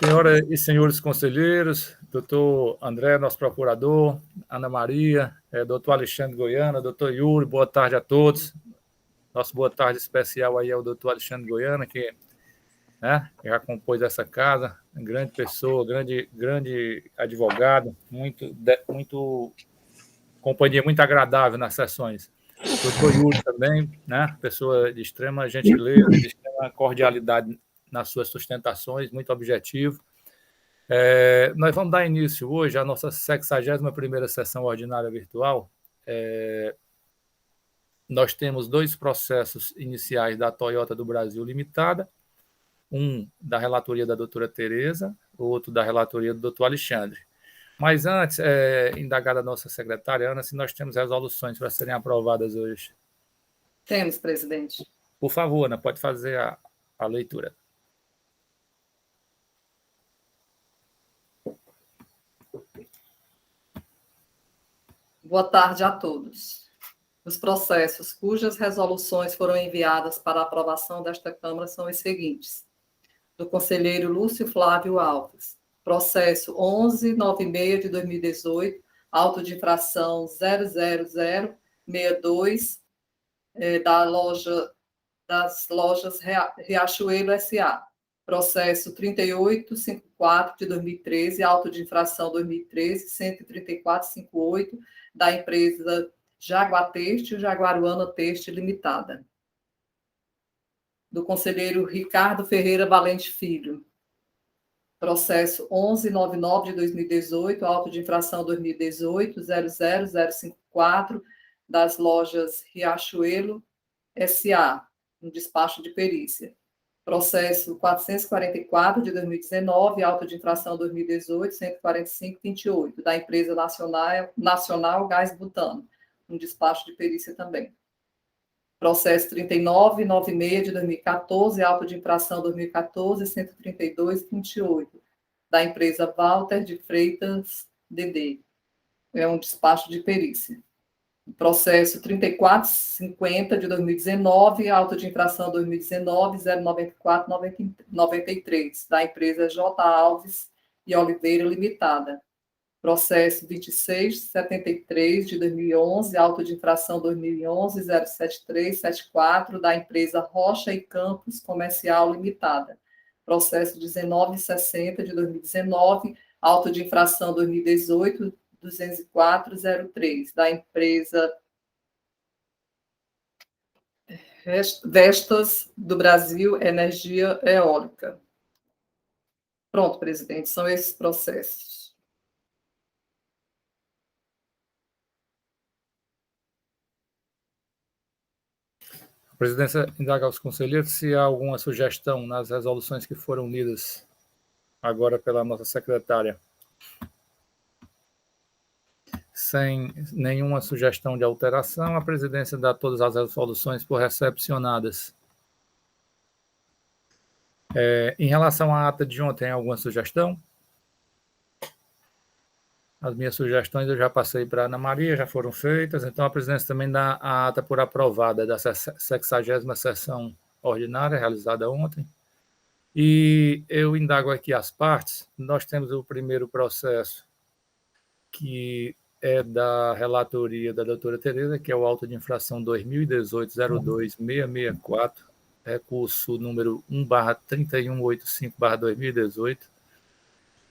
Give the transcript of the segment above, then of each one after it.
Senhoras e senhores conselheiros, doutor André, nosso procurador, Ana Maria, doutor Alexandre Goiana, doutor Yuri, boa tarde a todos. Nosso boa tarde especial aí ao doutor Alexandre Goiana, que já compôs essa casa, grande pessoa, grande advogado, companhia muito agradável nas sessões. Doutor Yuri também, pessoa de extrema gentileza, de extrema cordialidade nas suas sustentações, muito objetivo. Nós vamos dar início hoje à nossa 61ª sessão ordinária virtual. Nós temos 2 processos iniciais da Toyota do Brasil Limitada, um da relatoria da doutora Tereza, outro da relatoria do doutor Alexandre. Mas antes, indagar da nossa secretária, Ana, se nós temos resoluções para serem aprovadas hoje. Temos, presidente. Por favor, Ana, pode fazer a leitura. Boa tarde a todos. Os processos cujas resoluções foram enviadas para aprovação desta Câmara são os seguintes: do conselheiro Lúcio Flávio Alves, processo 1196 de 2018, auto de infração 00062, das lojas Riachuelo S.A., processo 3854 de 2013, auto de infração 2013, 13458, da empresa Jaguatextil Jaguaruana Têxtil Limitada. Do conselheiro Ricardo Ferreira Valente Filho, processo 1199 de 2018, auto de infração 2018, 00054, das lojas Riachuelo S.A., um despacho de perícia. Processo 444 de 2019, auto de infração 2018, 14528, da empresa Nacional Gás Butano, um despacho de perícia também. Processo 3996 de 2014, auto de infração 2014, 13228, da empresa Walter de Freitas DD, é um despacho de perícia. Processo 3450 de 2019, auto de infração 2019, 09493, da empresa J. Alves e Oliveira Limitada. Processo 2673 de 2011, auto de infração 2011, 07374, da empresa Rocha e Campos Comercial Limitada. Processo 1960 de 2019, auto de infração 2018, 20403, da empresa Vestas do Brasil Energia Eólica. Pronto, presidente, são esses processos. A presidência indaga aos conselheiros se há alguma sugestão nas resoluções que foram lidas agora pela nossa secretária. Sem nenhuma sugestão de alteração, a presidência dá todas as resoluções por recepcionadas. Em relação à ata de ontem, alguma sugestão? As minhas sugestões eu já passei para a Ana Maria, já foram feitas, então a presidência também dá a ata por aprovada da 60ª sessão ordinária, realizada ontem. E eu indago aqui as partes. Nós temos o primeiro processo, que é da relatoria da doutora Tereza, que é o auto de infração 2018-02664, recurso número 1/3185/2018,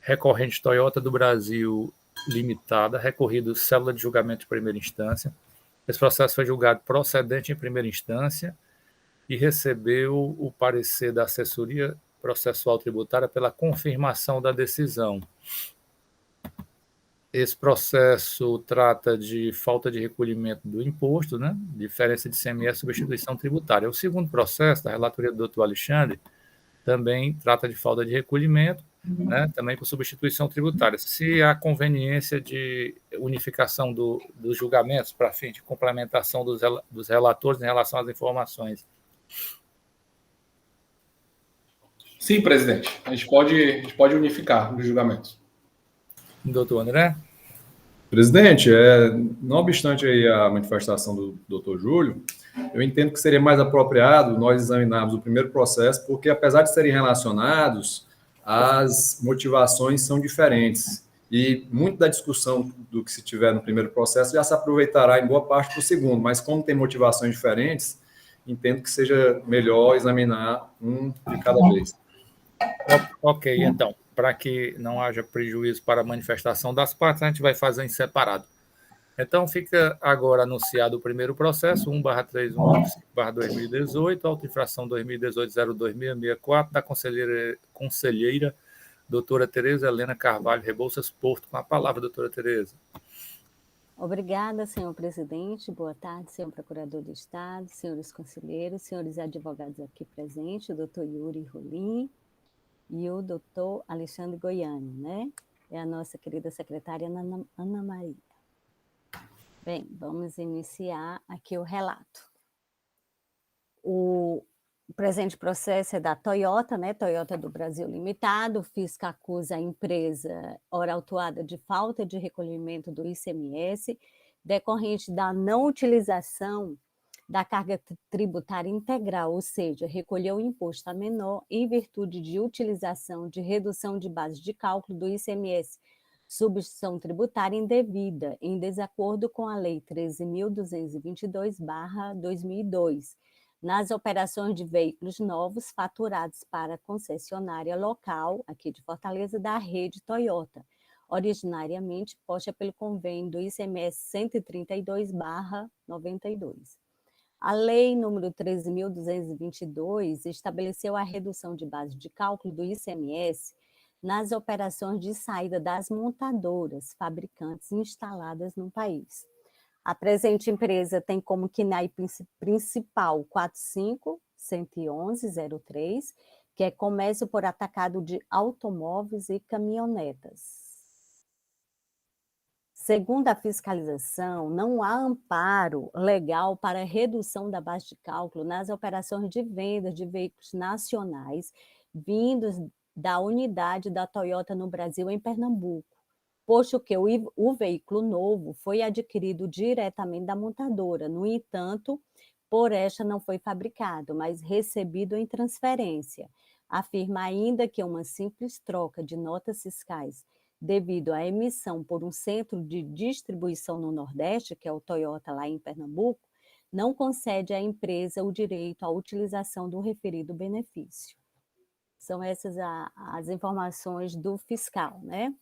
recorrente Toyota do Brasil Limitada, recorrido célula de julgamento de primeira instância. Esse processo foi julgado procedente em primeira instância e recebeu o parecer da assessoria processual tributária pela confirmação da decisão. Esse processo trata de falta de recolhimento do imposto, diferença de ICMS e substituição tributária. O segundo processo, da relatoria do doutor Alexandre, também trata de falta de recolhimento, também por substituição tributária. Se há conveniência de unificação dos julgamentos para fim de complementação dos relatores em relação às informações. Sim, presidente. A gente pode unificar os julgamentos. Doutor André? Presidente, não obstante aí a manifestação do doutor Júlio, Eu entendo que seria mais apropriado nós examinarmos o primeiro processo, porque apesar de serem relacionados, as motivações são diferentes. E muito da discussão do que se tiver no primeiro processo já se aproveitará em boa parte do segundo, mas como tem motivações diferentes, entendo que seja melhor examinar um de cada vez. Ok, então, para que não haja prejuízo para a manifestação das partes, a gente vai fazer em separado. Então, fica agora anunciado o primeiro processo, 1/3195/2018, autoinfração 2018-02664, da conselheira doutora Tereza Helena Carvalho Rebouças Porto. Com a palavra, doutora Tereza. Obrigada, senhor presidente. Boa tarde, senhor procurador do Estado, senhores conselheiros, senhores advogados aqui presentes, o doutor Yuri Rolim e o doutor Alexandre Goiani, né? É a nossa querida secretária Ana Maria. Bem, vamos iniciar aqui o relato. O presente processo é da Toyota, né? Toyota do Brasil Limitado. O fisco acusa a empresa, ora autuada, de falta de recolhimento do ICMS, decorrente da não utilização da carga tributária integral, ou seja, recolheu o imposto a menor em virtude de utilização de redução de base de cálculo do ICMS, substituição tributária indevida, em desacordo com a Lei 13.222/2002, nas operações de veículos novos faturados para a concessionária local, aqui de Fortaleza, da rede Toyota, originariamente posta pelo convênio do ICMS 132/92. A Lei número 13.222 estabeleceu a redução de base de cálculo do ICMS nas operações de saída das montadoras, fabricantes instaladas no país. A presente empresa tem como CNAE principal 45.111.03, que é comércio por atacado de automóveis e caminhonetas. Segundo a fiscalização, não há amparo legal para redução da base de cálculo nas operações de venda de veículos nacionais vindos da unidade da Toyota no Brasil, em Pernambuco, posto que o veículo novo foi adquirido diretamente da montadora. No entanto, por esta não foi fabricado, mas recebido em transferência. Afirma ainda que uma simples troca de notas fiscais devido à emissão por um centro de distribuição no Nordeste, que é o Toyota lá em Pernambuco, não concede à empresa o direito à utilização do referido benefício. São essas as informações do fiscal, né?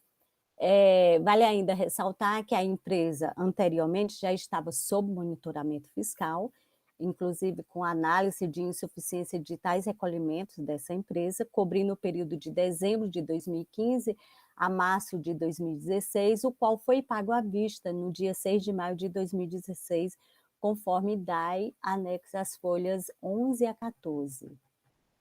Vale ainda ressaltar que a empresa anteriormente já estava sob monitoramento fiscal, inclusive com análise de insuficiência de tais recolhimentos dessa empresa, cobrindo o período de dezembro de 2015 a março de 2016, o qual foi pago à vista no dia 6 de maio de 2016, conforme DAI, anexo às folhas 11 a 14.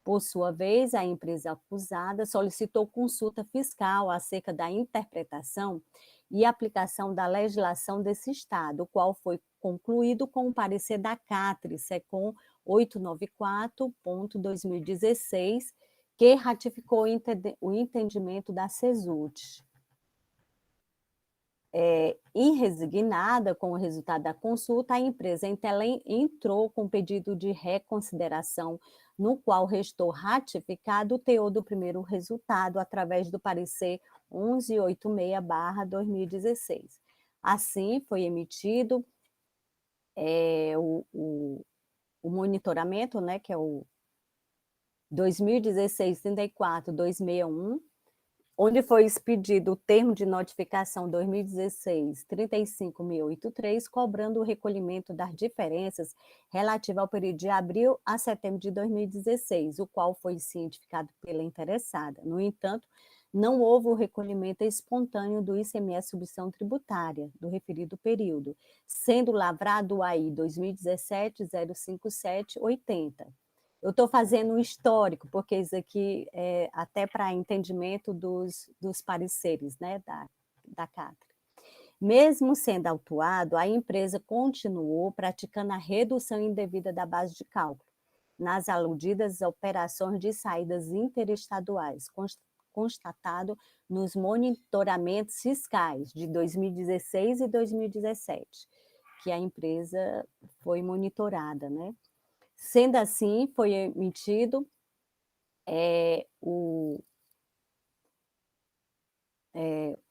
Por sua vez, a empresa acusada solicitou consulta fiscal acerca da interpretação e aplicação da legislação desse Estado, o qual foi concluído com o parecer da CATRE, SECOM 894.2016, que ratificou o entendimento da CESUT. Irresignada com o resultado da consulta, a empresa entrou com pedido de reconsideração, no qual restou ratificado o teor do primeiro resultado através do parecer 1186/2016. Assim, foi emitido o monitoramento, né, que é o 2016-34-261, onde foi expedido o termo de notificação 2016-35.083, cobrando o recolhimento das diferenças relativas ao período de abril a setembro de 2016, o qual foi cientificado pela interessada. No entanto, não houve o recolhimento espontâneo do ICMS substituição tributária do referido período, sendo lavrado o AI 2017-05780. Eu estou fazendo um histórico, porque isso aqui é até para entendimento dos pareceres, né, da CATRE. Mesmo sendo autuado, a empresa continuou praticando a redução indevida da base de cálculo nas aludidas operações de saídas interestaduais, constatado nos monitoramentos fiscais de 2016 e 2017, que a empresa foi monitorada, né? Sendo assim, foi emitido o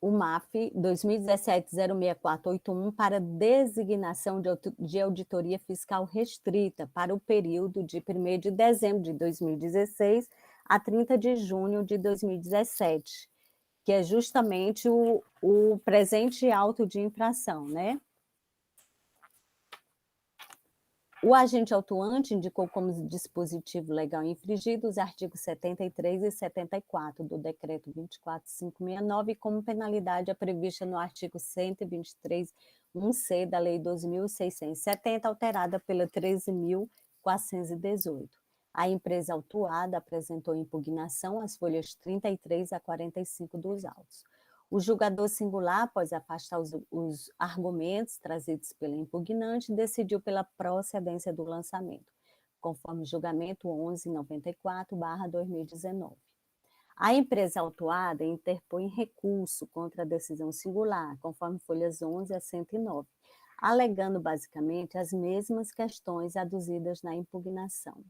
MAF 2017-06481 para designação de auditoria fiscal restrita para o período de 1º de dezembro de 2016 a 30 de junho de 2017, que é justamente o presente auto de infração, né? O agente autuante indicou como dispositivo legal infringido os artigos 73 e 74 do Decreto 24569 e como penalidade a prevista no artigo 123.1c da Lei 12.670, alterada pela 13.418. A empresa autuada apresentou impugnação às folhas 33 a 45 dos autos. O julgador singular, após afastar os argumentos trazidos pela impugnante, decidiu pela procedência do lançamento, conforme julgamento 1194/2019. A empresa autuada interpõe recurso contra a decisão singular, conforme folhas 11 a 109, alegando basicamente as mesmas questões aduzidas na impugnação.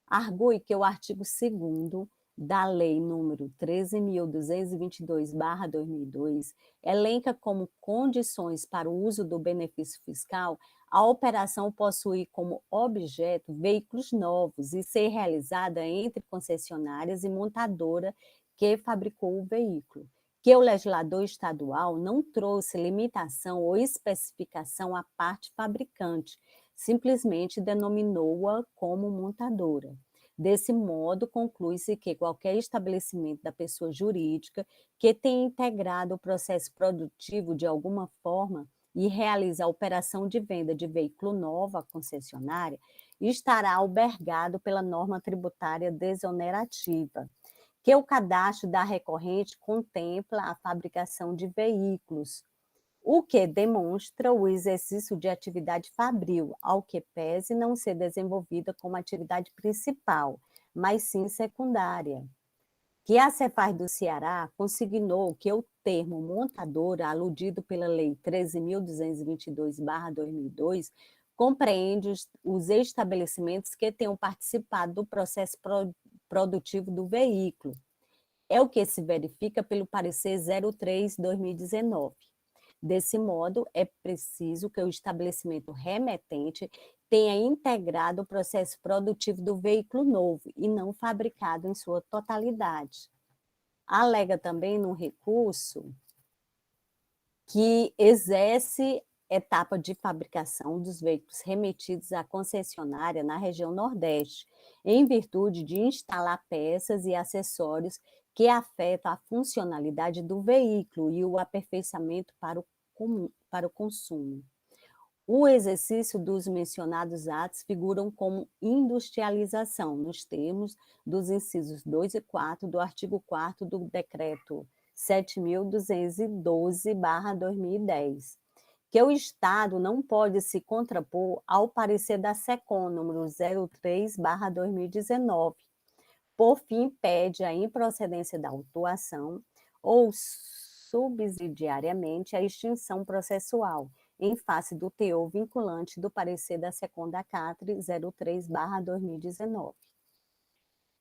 Argue que o artigo 2º da Lei número 13.222/2002 elenca como condições para o uso do benefício fiscal a operação possuir como objeto veículos novos e ser realizada entre concessionárias e montadora que fabricou o veículo, que o legislador estadual não trouxe limitação ou especificação à parte fabricante, simplesmente denominou-a como montadora. Desse modo, conclui-se que qualquer estabelecimento da pessoa jurídica que tenha integrado o processo produtivo de alguma forma e realiza a operação de venda de veículo novo à concessionária estará albergado pela norma tributária desonerativa, que o cadastro da recorrente contempla a fabricação de veículos, o que demonstra o exercício de atividade fabril, ao que pese não ser desenvolvida como atividade principal, mas sim secundária. Que a Cefaz do Ceará consignou que o termo montadora, aludido pela Lei 13.222/2002, compreende os estabelecimentos que tenham participado do processo produtivo do veículo. É o que se verifica pelo parecer 03/2019. Desse modo, é preciso que o estabelecimento remetente tenha integrado o processo produtivo do veículo novo e não fabricado em sua totalidade. Alega também no recurso que exerce etapa de fabricação dos veículos remetidos à concessionária na região Nordeste, em virtude de instalar peças e acessórios que afetam a funcionalidade do veículo e o aperfeiçoamento para o consumo. O exercício dos mencionados atos figuram como industrialização, nos termos dos incisos 2 e 4 do artigo 4º do Decreto 7.212/2010, que o Estado não pode se contrapor ao parecer da SECOM, número 03/2019, por fim, impede a improcedência da autuação ou subsidiariamente a extinção processual, em face do teor vinculante do parecer da SECOM da CATRE 03/2019.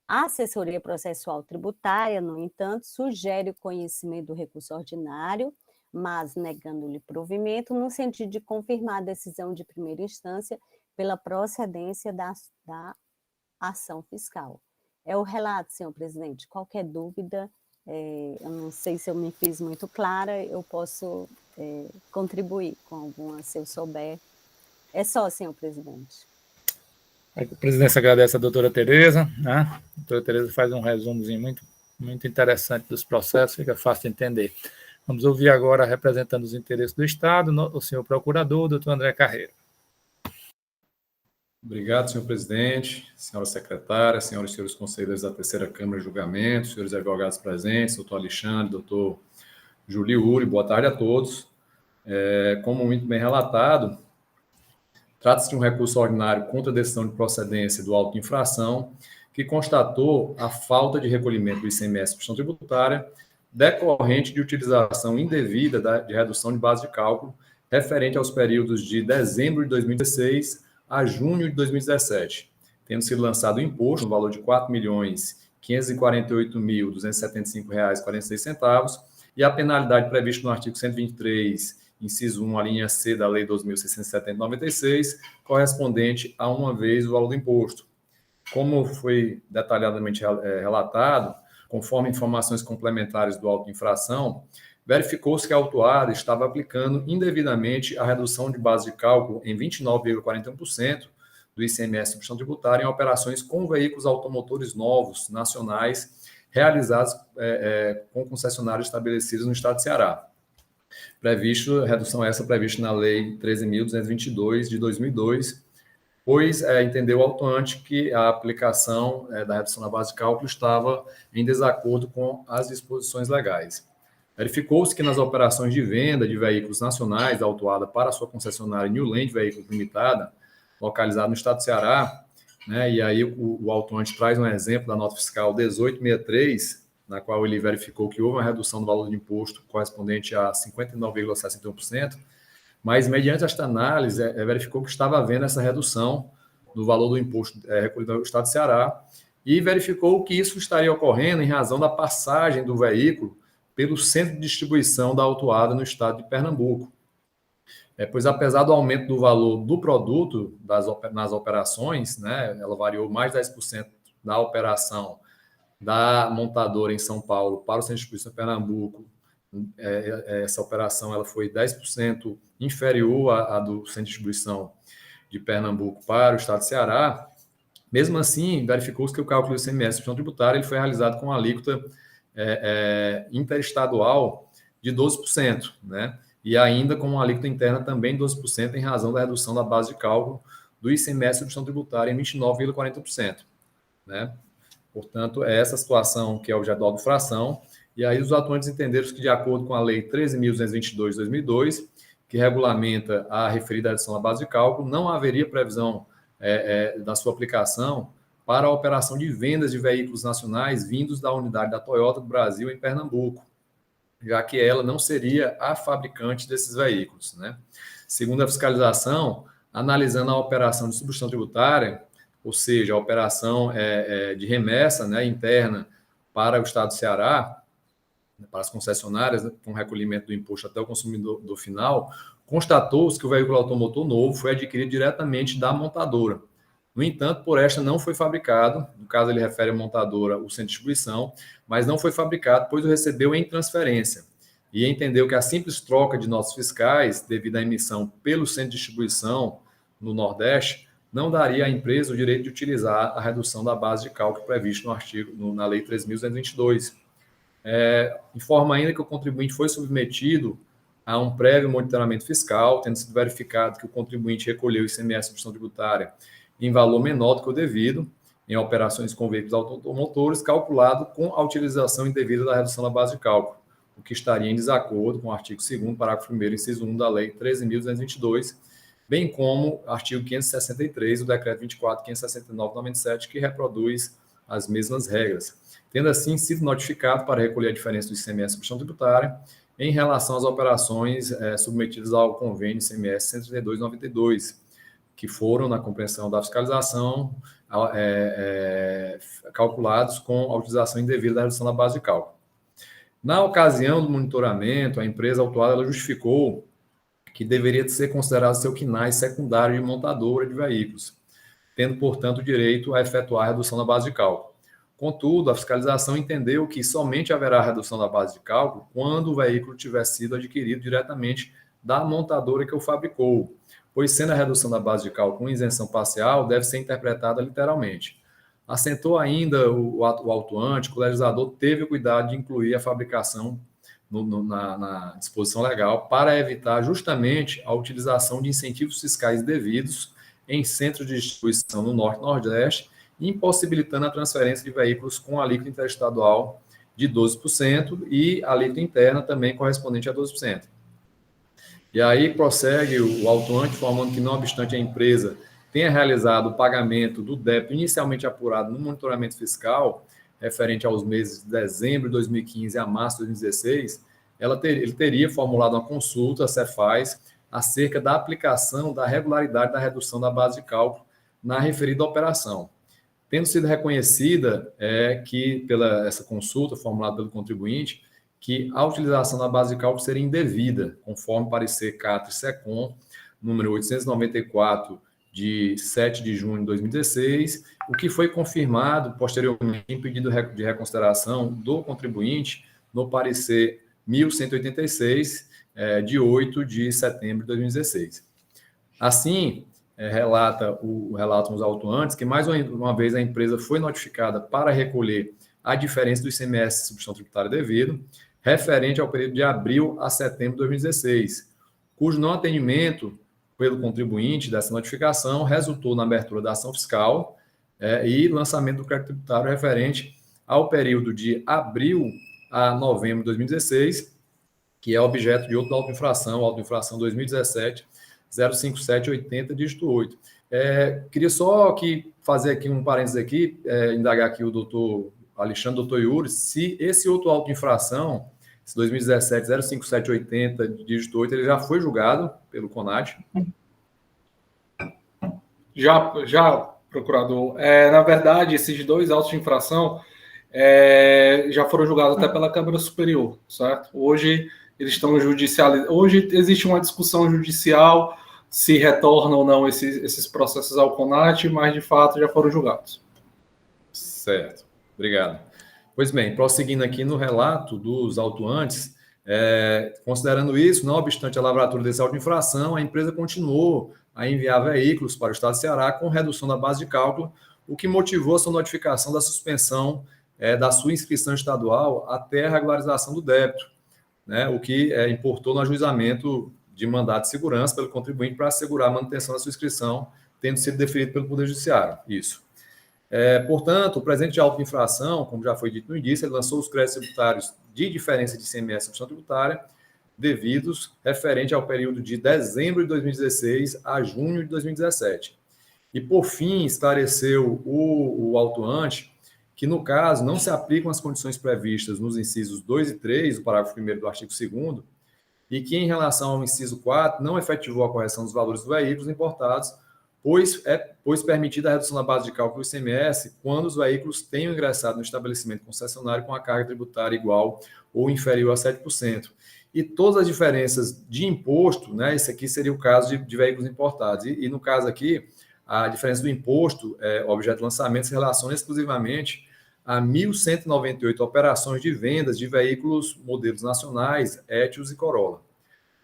A assessoria processual tributária, no entanto, sugere o conhecimento do recurso ordinário, mas negando-lhe provimento, no sentido de confirmar a decisão de primeira instância pela procedência da ação fiscal. É o relato, senhor presidente. Qualquer dúvida, eu não sei se eu me fiz muito clara, eu posso contribuir com alguma, se eu souber. É só, senhor presidente. A presidência agradece a doutora Tereza, né? A doutora Tereza faz um resumozinho muito, muito interessante dos processos, fica fácil de entender. Vamos ouvir agora, representando os interesses do Estado, o senhor procurador, doutor André Carreira. Obrigado, senhor presidente, senhora secretária, senhoras e senhores conselheiros da terceira Câmara de Julgamento, senhores advogados presentes, doutor Alexandre, doutor Julio Uri, boa tarde a todos. Como muito bem relatado, trata-se de um recurso ordinário contra a decisão de procedência do auto de infração, que constatou a falta de recolhimento do ICMS questão tributária decorrente de utilização indevida de redução de base de cálculo referente aos períodos de dezembro de 2016 a junho de 2017, tendo sido lançado o imposto no valor de R$ 4.548.275,46 e a penalidade prevista no artigo 123, inciso 1, a linha C da Lei 2.670/96, correspondente a uma vez o valor do imposto. Como foi detalhadamente relatado, conforme informações complementares do auto de infração, verificou-se que a autuada estava aplicando indevidamente a redução de base de cálculo em 29,41% do ICMS substituição tributária em operações com veículos automotores novos, nacionais, realizados com concessionários estabelecidos no Estado de Ceará. Redução essa prevista na Lei 13.222 de 2002, pois entendeu o autuante que a aplicação da redução da base de cálculo estava em desacordo com as disposições legais. Verificou-se que nas operações de venda de veículos nacionais da autuada para a sua concessionária New Land Veículos Limitada, localizada no estado do Ceará, né, e aí o autuante traz um exemplo da nota fiscal 1863, na qual ele verificou que houve uma redução do valor de imposto correspondente a 59,61%, mas, mediante esta análise, verificou que estava havendo essa redução do valor do imposto recolhido no estado de Ceará e verificou que isso estaria ocorrendo em razão da passagem do veículo pelo centro de distribuição da autuada no estado de Pernambuco. Pois, apesar do aumento do valor do produto nas operações, né, ela variou mais de 10% da operação da montadora em São Paulo para o centro de distribuição de Pernambuco. Essa operação ela foi 10% inferior à do centro de distribuição de Pernambuco para o estado de Ceará. Mesmo assim, verificou-se que o cálculo do ICMS substituição tributária ele foi realizado com uma alíquota interestadual de 12%, né? E ainda com uma alíquota interna também de 12%, em razão da redução da base de cálculo do ICMS substituição tributária em 29,40%, né? Portanto, é essa situação que é objeto da auto-infração. E aí os atuantes entenderam que, de acordo com a Lei 13.222 de 2002, que regulamenta a referida adição à base de cálculo, não haveria previsão da sua aplicação para a operação de vendas de veículos nacionais vindos da unidade da Toyota do Brasil em Pernambuco, já que ela não seria a fabricante desses veículos, né? Segundo a fiscalização, analisando a operação de substituição tributária, ou seja, a operação de remessa, né, interna para o estado do Ceará, para as concessionárias, né, com recolhimento do imposto até o consumidor final, constatou-se que o veículo automotor novo foi adquirido diretamente da montadora. No entanto, por esta não foi fabricado, no caso ele refere à montadora, o centro de distribuição, mas não foi fabricado, pois o recebeu em transferência. E entendeu que a simples troca de notas fiscais, devido à emissão pelo centro de distribuição no Nordeste, não daria à empresa o direito de utilizar a redução da base de cálculo previsto na Lei 3.222. Informa ainda que o contribuinte foi submetido a um prévio monitoramento fiscal, tendo sido verificado que o contribuinte recolheu o ICMS substituição tributária em valor menor do que o devido, em operações com veículos automotores, calculado com a utilização indevida da redução da base de cálculo, o que estaria em desacordo com o artigo 2º, parágrafo 1º, inciso 1 da Lei 13.222, bem como artigo 563 do Decreto 24.569/97, que reproduz as mesmas regras, tendo assim sido notificado para recolher a diferença do ICMS substituição tributária em relação às operações submetidas ao convênio ICMS 132/92, que foram, na compreensão da fiscalização, calculados com a utilização indevida da redução da base de cálculo. Na ocasião do monitoramento, a empresa autuada ela justificou que deveria ser considerado seu KNAI secundário de montadora de veículos, tendo, portanto, o direito a efetuar a redução da base de cálculo. Contudo, a fiscalização entendeu que somente haverá redução da base de cálculo quando o veículo tiver sido adquirido diretamente da montadora que o fabricou, pois, sendo a redução da base de cálculo uma isenção parcial, deve ser interpretada literalmente. Assentou ainda o autuante que o legislador teve o cuidado de incluir a fabricação na disposição legal para evitar justamente a utilização de incentivos fiscais devidos em centros de distribuição no Norte e Nordeste, impossibilitando a transferência de veículos com alíquota interestadual de 12% e alíquota interna também correspondente a 12%. E aí prossegue o autuante informando que, não obstante a empresa tenha realizado o pagamento do débito inicialmente apurado no monitoramento fiscal, referente aos meses de dezembro de 2015 a março de 2016, ele teria formulado uma consulta, a Cefaz, acerca da aplicação da regularidade da redução da base de cálculo na referida operação, tendo sido reconhecida que, pela essa consulta formulada pelo contribuinte, que a utilização da base de cálculo seria indevida, conforme parecer CAT-SECOM, número 894, de 7 de junho de 2016, o que foi confirmado posteriormente em pedido de reconsideração do contribuinte no parecer 1186, de 8 de setembro de 2016. Assim, relatam os autuantes que, mais uma vez, a empresa foi notificada para recolher a diferença do ICMS de substituição tributária devido, referente ao período de abril a setembro de 2016, cujo não atendimento pelo contribuinte dessa notificação resultou na abertura da ação fiscal e lançamento do crédito tributário referente ao período de abril a novembro de 2016, que é objeto de outra auto-infração 2017-05780, dígito 8. Queria só fazer aqui um parênteses aqui, indagar aqui o doutor Alexandre, doutor Yuri, se esse outro auto-infração, esse 2017-05780, dígito 8, ele já foi julgado pelo CONAT? Já, procurador. Na verdade, esses dois autos de infração já foram julgados até pela Câmara Superior, certo? Hoje eles estão judicializados. Hoje existe uma discussão judicial se retornam ou não esses processos ao CONAT, mas de fato já foram julgados. Certo, obrigado. Pois bem, prosseguindo aqui no relato dos autuantes, considerando isso, não obstante a lavratura desse auto de infração, a empresa continuou a enviar veículos para o Estado do Ceará com redução da base de cálculo, o que motivou a sua notificação da suspensão da sua inscrição estadual até a regularização do débito, né, o que importou no ajuizamento de mandado de segurança pelo contribuinte para assegurar a manutenção da sua inscrição, tendo sido deferido pelo Poder Judiciário. Isso. Portanto, o presente de auto-infração, como já foi dito no início, ele lançou os créditos tributários de diferença de ICMS e substituição tributária devidos referente ao período de dezembro de 2016 a junho de 2017. E, por fim, esclareceu o autuante que, no caso, não se aplicam as condições previstas nos incisos 2 e 3 do parágrafo 1º do artigo 2º e que, em relação ao inciso 4, não efetivou a correção dos valores dos veículos importados, pois permitida a redução da base de cálculo do ICMS quando os veículos tenham ingressado no estabelecimento concessionário com a carga tributária igual ou inferior a 7%. E todas as diferenças de imposto, né, esse aqui seria o caso de veículos importados. E no caso aqui, a diferença do imposto, objeto de lançamento, se relaciona exclusivamente a 1.198 operações de vendas de veículos modelos nacionais, Etios e Corolla.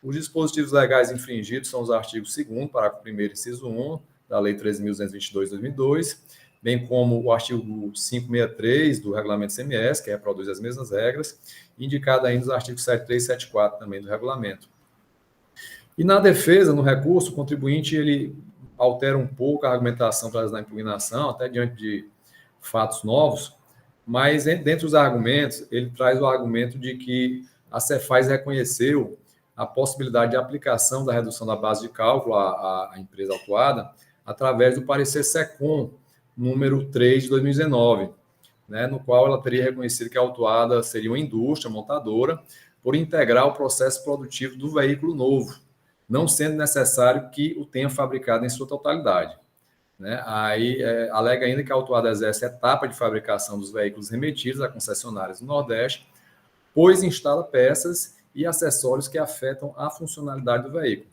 Os dispositivos legais infringidos são os artigos 2º, parágrafo 1º, inciso 1, da Lei 13.222 de 2002, bem como o artigo 563 do Regulamento CMS, que reproduz as mesmas regras, indicado ainda os artigos 73 e 74 também do Regulamento. E na defesa, no recurso, o contribuinte ele altera um pouco a argumentação trazida na impugnação, até diante de fatos novos, mas dentre os argumentos, ele traz o argumento de que a Cefaz reconheceu a possibilidade de aplicação da redução da base de cálculo à empresa autuada através do parecer SECOM, número 3 de 2019, né, no qual ela teria reconhecido que a autuada seria uma indústria montadora por integrar o processo produtivo do veículo novo, não sendo necessário que o tenha fabricado em sua totalidade. Né? Aí alega ainda que a autuada exerce a etapa de fabricação dos veículos remetidos a concessionárias do Nordeste, pois instala peças e acessórios que afetam a funcionalidade do veículo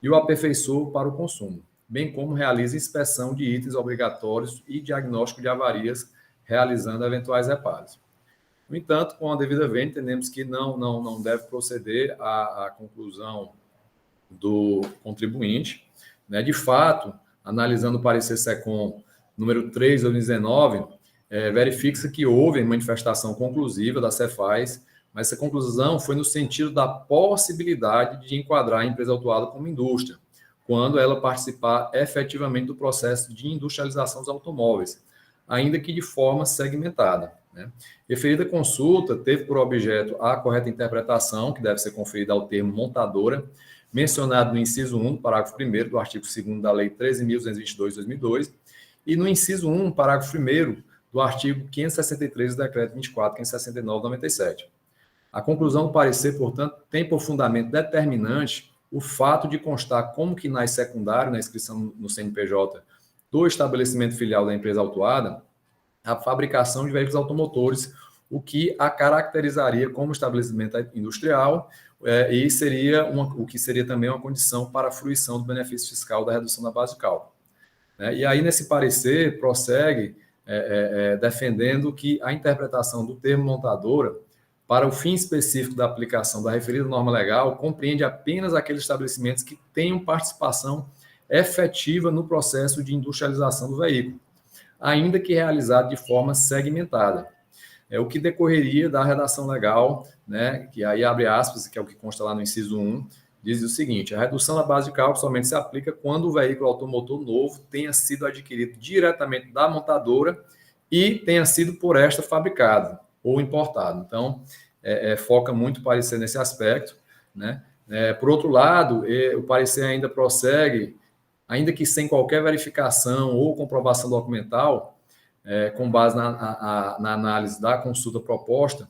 e o aperfeiçoa para o consumo, bem como realiza inspeção de itens obrigatórios e diagnóstico de avarias, realizando eventuais reparos. No entanto, com a devida vênia, entendemos que não deve proceder à conclusão do contribuinte. Né? De fato, analisando o parecer SECOM número 3 de 2019, verifica-se que houve manifestação conclusiva da Cefaz, mas essa conclusão foi no sentido da possibilidade de enquadrar a empresa autuada como indústria, quando ela participar efetivamente do processo de industrialização dos automóveis, ainda que de forma segmentada. Né? Referida consulta teve por objeto a correta interpretação, que deve ser conferida ao termo montadora, mencionado no inciso 1 do parágrafo 1º do artigo 2º da Lei 13.222 de 2002, e no inciso 1, parágrafo 1º do artigo 563 do Decreto 24.569/97. A conclusão do parecer, portanto, tem por fundamento determinante o fato de constar como KNAI secundário na inscrição no CNPJ do estabelecimento filial da empresa autuada a fabricação de veículos automotores, o que a caracterizaria como estabelecimento industrial e seria o que seria também uma condição para a fruição do benefício fiscal da redução da base de cálculo. E aí, nesse parecer, prossegue defendendo que a interpretação do termo montadora para o fim específico da aplicação da referida norma legal compreende apenas aqueles estabelecimentos que tenham participação efetiva no processo de industrialização do veículo, ainda que realizado de forma segmentada. É o que decorreria da redação legal, né, que aí abre aspas, que é o que consta lá no inciso 1, diz o seguinte: a redução da base de cálculo somente se aplica quando o veículo automotor novo tenha sido adquirido diretamente da montadora e tenha sido por esta fabricado ou importado. Então, foca muito o parecer nesse aspecto, né? Por outro lado, o parecer ainda prossegue, ainda que sem qualquer verificação ou comprovação documental, com base na análise da consulta proposta,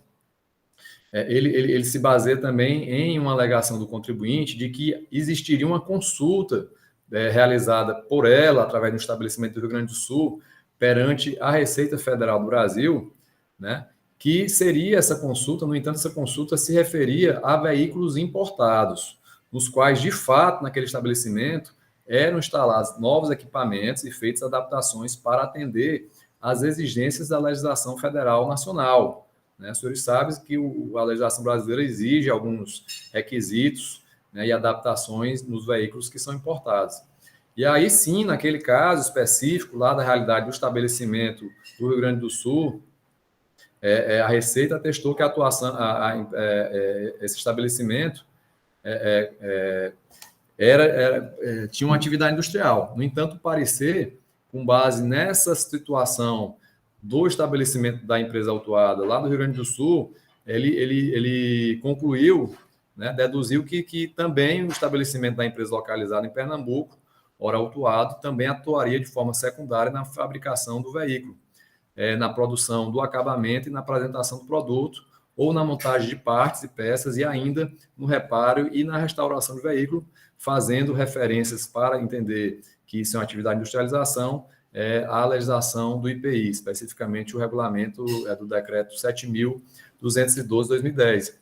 ele se baseia também em uma alegação do contribuinte de que existiria uma consulta realizada por ela, através do estabelecimento do Rio Grande do Sul, perante a Receita Federal do Brasil, né, que seria essa consulta, no entanto, essa consulta se referia a veículos importados, nos quais, de fato, naquele estabelecimento, eram instalados novos equipamentos e feitas adaptações para atender às exigências da legislação federal nacional. Né? Os senhores sabem que a legislação brasileira exige alguns requisitos, né, e adaptações nos veículos que são importados. E aí sim, naquele caso específico, lá da realidade do estabelecimento do Rio Grande do Sul, a Receita atestou que a atuação, esse estabelecimento tinha uma atividade industrial. No entanto, o parecer, com base nessa situação do estabelecimento da empresa autuada lá do Rio Grande do Sul, ele concluiu, né, deduziu que também o estabelecimento da empresa localizada em Pernambuco, ora autuado, também atuaria de forma secundária na fabricação do veículo, na produção do acabamento e na apresentação do produto, ou na montagem de partes e peças, e ainda no reparo e na restauração do veículo, fazendo referências para entender que isso é uma atividade de industrialização, a legislação do IPI, especificamente o regulamento do decreto 7.212/2010.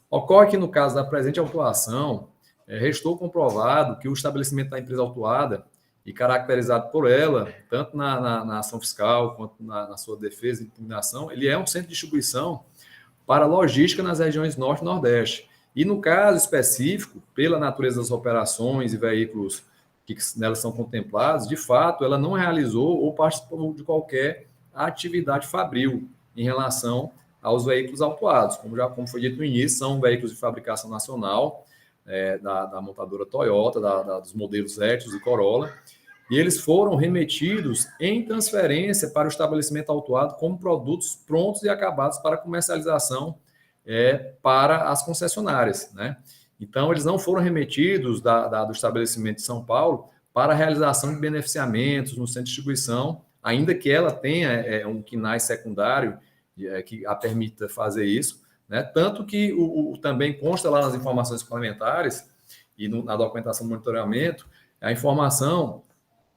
Ocorre que, no caso da presente autuação, restou comprovado que o estabelecimento da empresa autuada, e caracterizado por ela, tanto na ação fiscal quanto na sua defesa e impugnação, ele é um centro de distribuição para logística nas regiões Norte e Nordeste. E, no caso específico, pela natureza das operações e veículos que nelas são contemplados, de fato, ela não realizou ou participou de qualquer atividade fabril em relação aos veículos autuados. Como foi dito no início, são veículos de fabricação nacional, da montadora Toyota, dos modelos Etios e Corolla, e eles foram remetidos em transferência para o estabelecimento autuado como produtos prontos e acabados para comercialização para as concessionárias, né? Então, eles não foram remetidos do estabelecimento de São Paulo para a realização de beneficiamentos no centro de distribuição, ainda que ela tenha um KNAI secundário que a permita fazer isso, né? Tanto que também consta lá nas informações complementares e na documentação do monitoramento a informação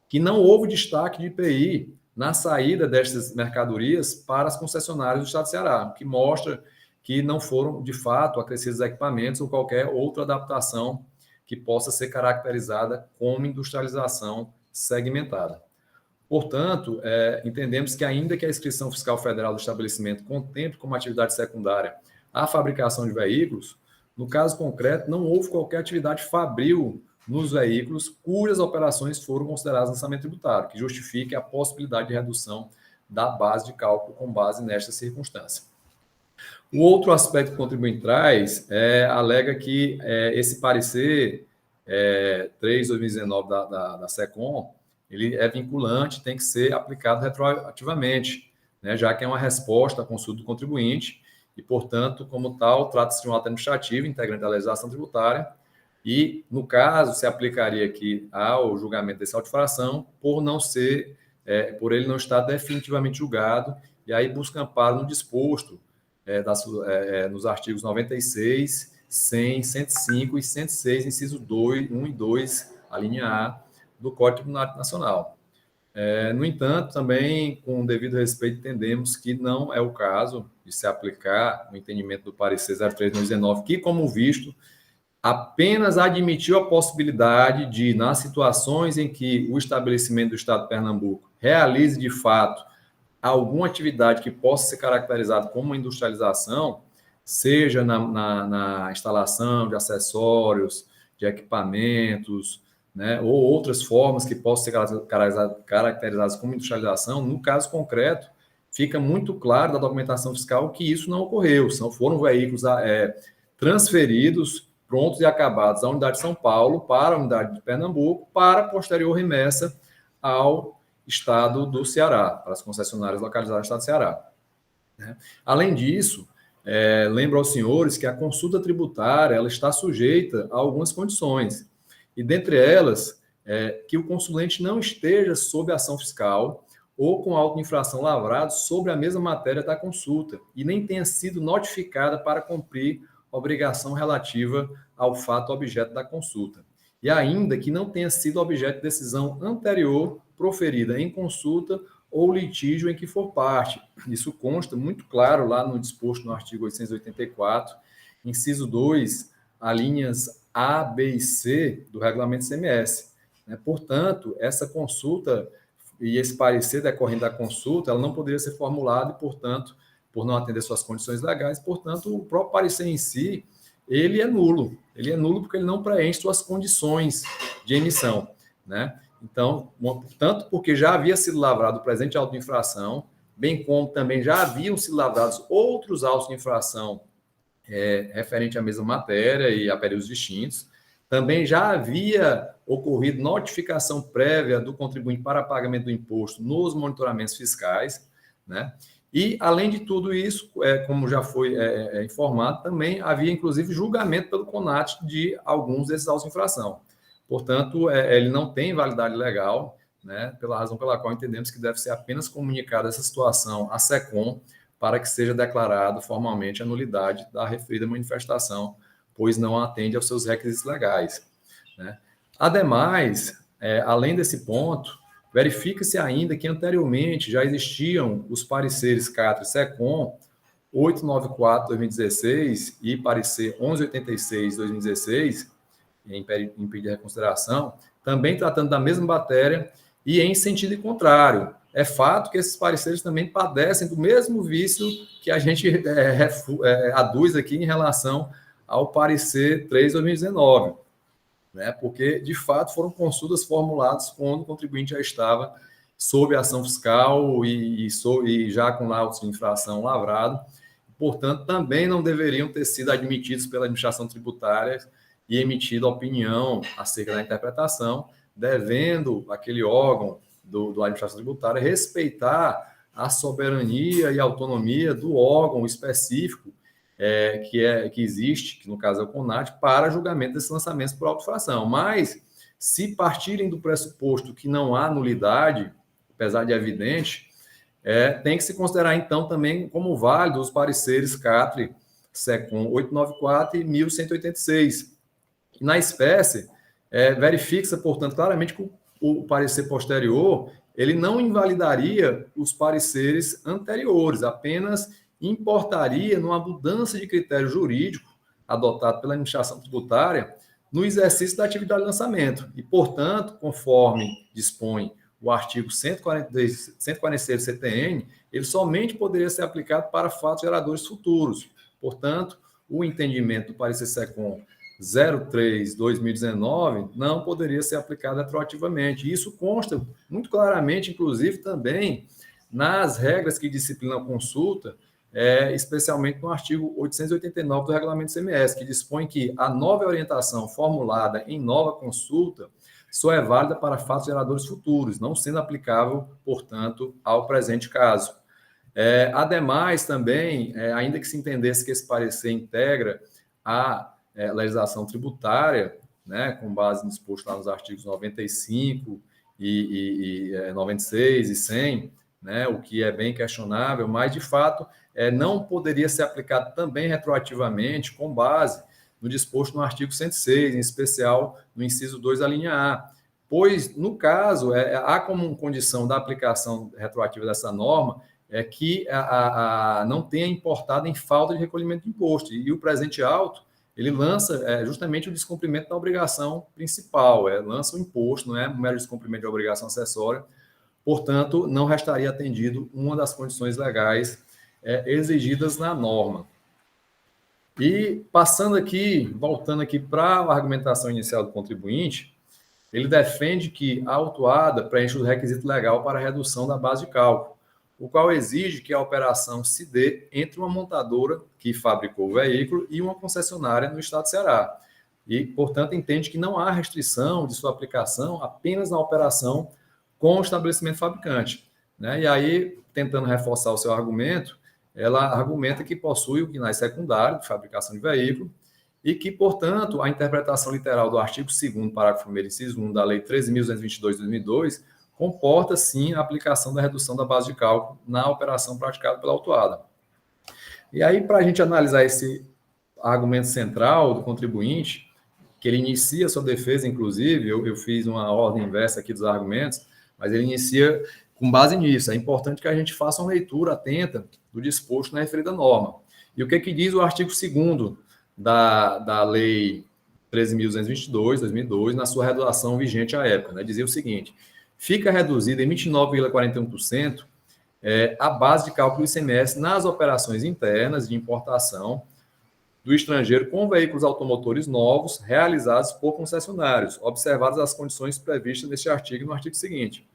que não houve destaque de IPI na saída destas mercadorias para as concessionárias do Estado do Ceará, o que mostra que não foram, de fato, acrescidos equipamentos ou qualquer outra adaptação que possa ser caracterizada como industrialização segmentada. Portanto, entendemos que, ainda que a inscrição fiscal federal do estabelecimento contemple como atividade secundária a fabricação de veículos, no caso concreto, não houve qualquer atividade fabril nos veículos cujas operações foram consideradas lançamento tributário, que justifique a possibilidade de redução da base de cálculo com base nesta circunstância. O outro aspecto que o contribuinte traz alega que esse parecer 3/2019 da SECOM, ele é vinculante, tem que ser aplicado retroativamente, né, já que é uma resposta à consulta do contribuinte e, portanto, como tal, trata-se de um ato administrativo integrante da legislação tributária e, no caso, se aplicaria aqui ao julgamento dessa auto-infração por ele não estar definitivamente julgado, e aí busca amparo no disposto nos artigos 96, 100, 105 e 106, inciso 2, 1 e 2, a linha A, do Código Tributário Nacional. No entanto, também, com o devido respeito, entendemos que não é o caso de se aplicar o entendimento do parecer 03/2019, que, como visto, apenas admitiu a possibilidade de, nas situações em que o estabelecimento do Estado de Pernambuco realize, de fato, alguma atividade que possa ser caracterizada como uma industrialização, seja na instalação de acessórios, de equipamentos, né, ou outras formas que possam ser caracterizadas como industrialização, no caso concreto, fica muito claro da documentação fiscal que isso não ocorreu, foram veículos transferidos, prontos e acabados da unidade de São Paulo para a unidade de Pernambuco, para posterior remessa ao estado do Ceará, para as concessionárias localizadas no estado do Ceará. Além disso, lembro aos senhores que a consulta tributária ela está sujeita a algumas condições, e dentre elas, que o consulente não esteja sob ação fiscal ou com auto de infração lavrado sobre a mesma matéria da consulta, e nem tenha sido notificada para cumprir a obrigação relativa ao fato objeto da consulta, e ainda que não tenha sido objeto de decisão anterior proferida em consulta ou litígio em que for parte. Isso consta muito claro lá no disposto no artigo 884, inciso 2, a linhas A, B e C do regulamento CMS. Portanto, essa consulta e esse parecer decorrente da consulta, ela não poderia ser formulada e, portanto, por não atender suas condições legais, portanto, o próprio parecer em si, ele é nulo. Ele é nulo porque ele não preenche suas condições de emissão, né? Então, tanto porque já havia sido lavrado o presente auto de infração, bem como também já haviam sido lavrados outros autos de infração referente à mesma matéria e a períodos distintos. Também já havia ocorrido notificação prévia do contribuinte para pagamento do imposto nos monitoramentos fiscais, né? E, além de tudo isso, como já foi informado, também havia, inclusive, julgamento pelo CONAT de alguns desses autos de infração. Portanto, ele não tem validade legal, né, pela razão pela qual entendemos que deve ser apenas comunicada essa situação à SECOM para que seja declarado formalmente a nulidade da referida manifestação, pois não atende aos seus requisitos legais, né? Ademais, além desse ponto, verifica-se ainda que anteriormente já existiam os pareceres CATRE e SECOM 894/2016 e parecer 1186/2016, em pedido de reconsideração, também tratando da mesma matéria e em sentido contrário. É fato que esses pareceres também padecem do mesmo vício que a gente aduz aqui em relação ao parecer 3/2019, né? Porque, de fato, foram consultas formuladas quando o contribuinte já estava sob ação fiscal e já com autos de infração lavrado. Portanto, também não deveriam ter sido admitidos pela administração tributária e emitido opinião acerca da interpretação, devendo aquele órgão da administração tributária respeitar a soberania e autonomia do órgão específico que existe, que no caso é o CONAT, para julgamento desses lançamentos por auto-infração. Mas, se partirem do pressuposto que não há nulidade, apesar de evidente, tem que se considerar, então, também como válidos os pareceres CATRE, SECOM 894 e 1186. Na espécie, verifica-se, portanto, claramente que o parecer posterior ele não invalidaria os pareceres anteriores, apenas importaria numa mudança de critério jurídico adotado pela administração tributária no exercício da atividade de lançamento. E, portanto, conforme dispõe o artigo 146 do CTN, ele somente poderia ser aplicado para fatos geradores futuros. Portanto, o entendimento do parecer SECOM 03/2019 não poderia ser aplicado retroativamente. Isso consta muito claramente, inclusive, também nas regras que disciplinam a consulta, especialmente no artigo 889 do Regulamento CMS, que dispõe que a nova orientação formulada em nova consulta só é válida para fatos geradores futuros, não sendo aplicável, portanto, ao presente caso. Ademais, também, ainda que se entendesse que esse parecer integra a legislação tributária, né, com base no disposto lá nos artigos 95 e 96 e 100, né, o que é bem questionável, mas, de fato, não poderia ser aplicado também retroativamente com base no disposto no artigo 106, em especial no inciso 2 da linha A, pois, no caso, há como condição da aplicação retroativa dessa norma que não tenha importado em falta de recolhimento de imposto, e o presente auto, ele lança justamente o descumprimento da obrigação principal, lança o imposto, não é um mero descumprimento de obrigação acessória, portanto, não restaria atendido uma das condições legais exigidas na norma. E passando aqui, voltando aqui para a argumentação inicial do contribuinte, ele defende que a autuada preenche o requisito legal para a redução da base de cálculo, o qual exige que a operação se dê entre uma montadora que fabricou o veículo e uma concessionária no estado do Ceará. E, portanto, entende que não há restrição de sua aplicação apenas na operação com o estabelecimento fabricante, né? E aí, tentando reforçar o seu argumento, ela argumenta que possui o KNAI secundário de fabricação de veículo e que, portanto, a interpretação literal do artigo 2º, parágrafo 1º, inciso 1 da Lei 13.222 de 2002 comporta, sim, a aplicação da redução da base de cálculo na operação praticada pela autuada. E aí, para a gente analisar esse argumento central do contribuinte, que ele inicia sua defesa, inclusive, eu fiz uma ordem inversa aqui dos argumentos, mas ele inicia com base nisso. É importante que a gente faça uma leitura atenta do disposto na referida norma. E o que diz o artigo 2º da Lei 13.222, 2002, na sua redação vigente à época, né? Dizia o seguinte: fica reduzida em 29,41% a base de cálculo do ICMS nas operações internas de importação do estrangeiro com veículos automotores novos realizados por concessionários, observadas as condições previstas neste artigo e no artigo seguinte.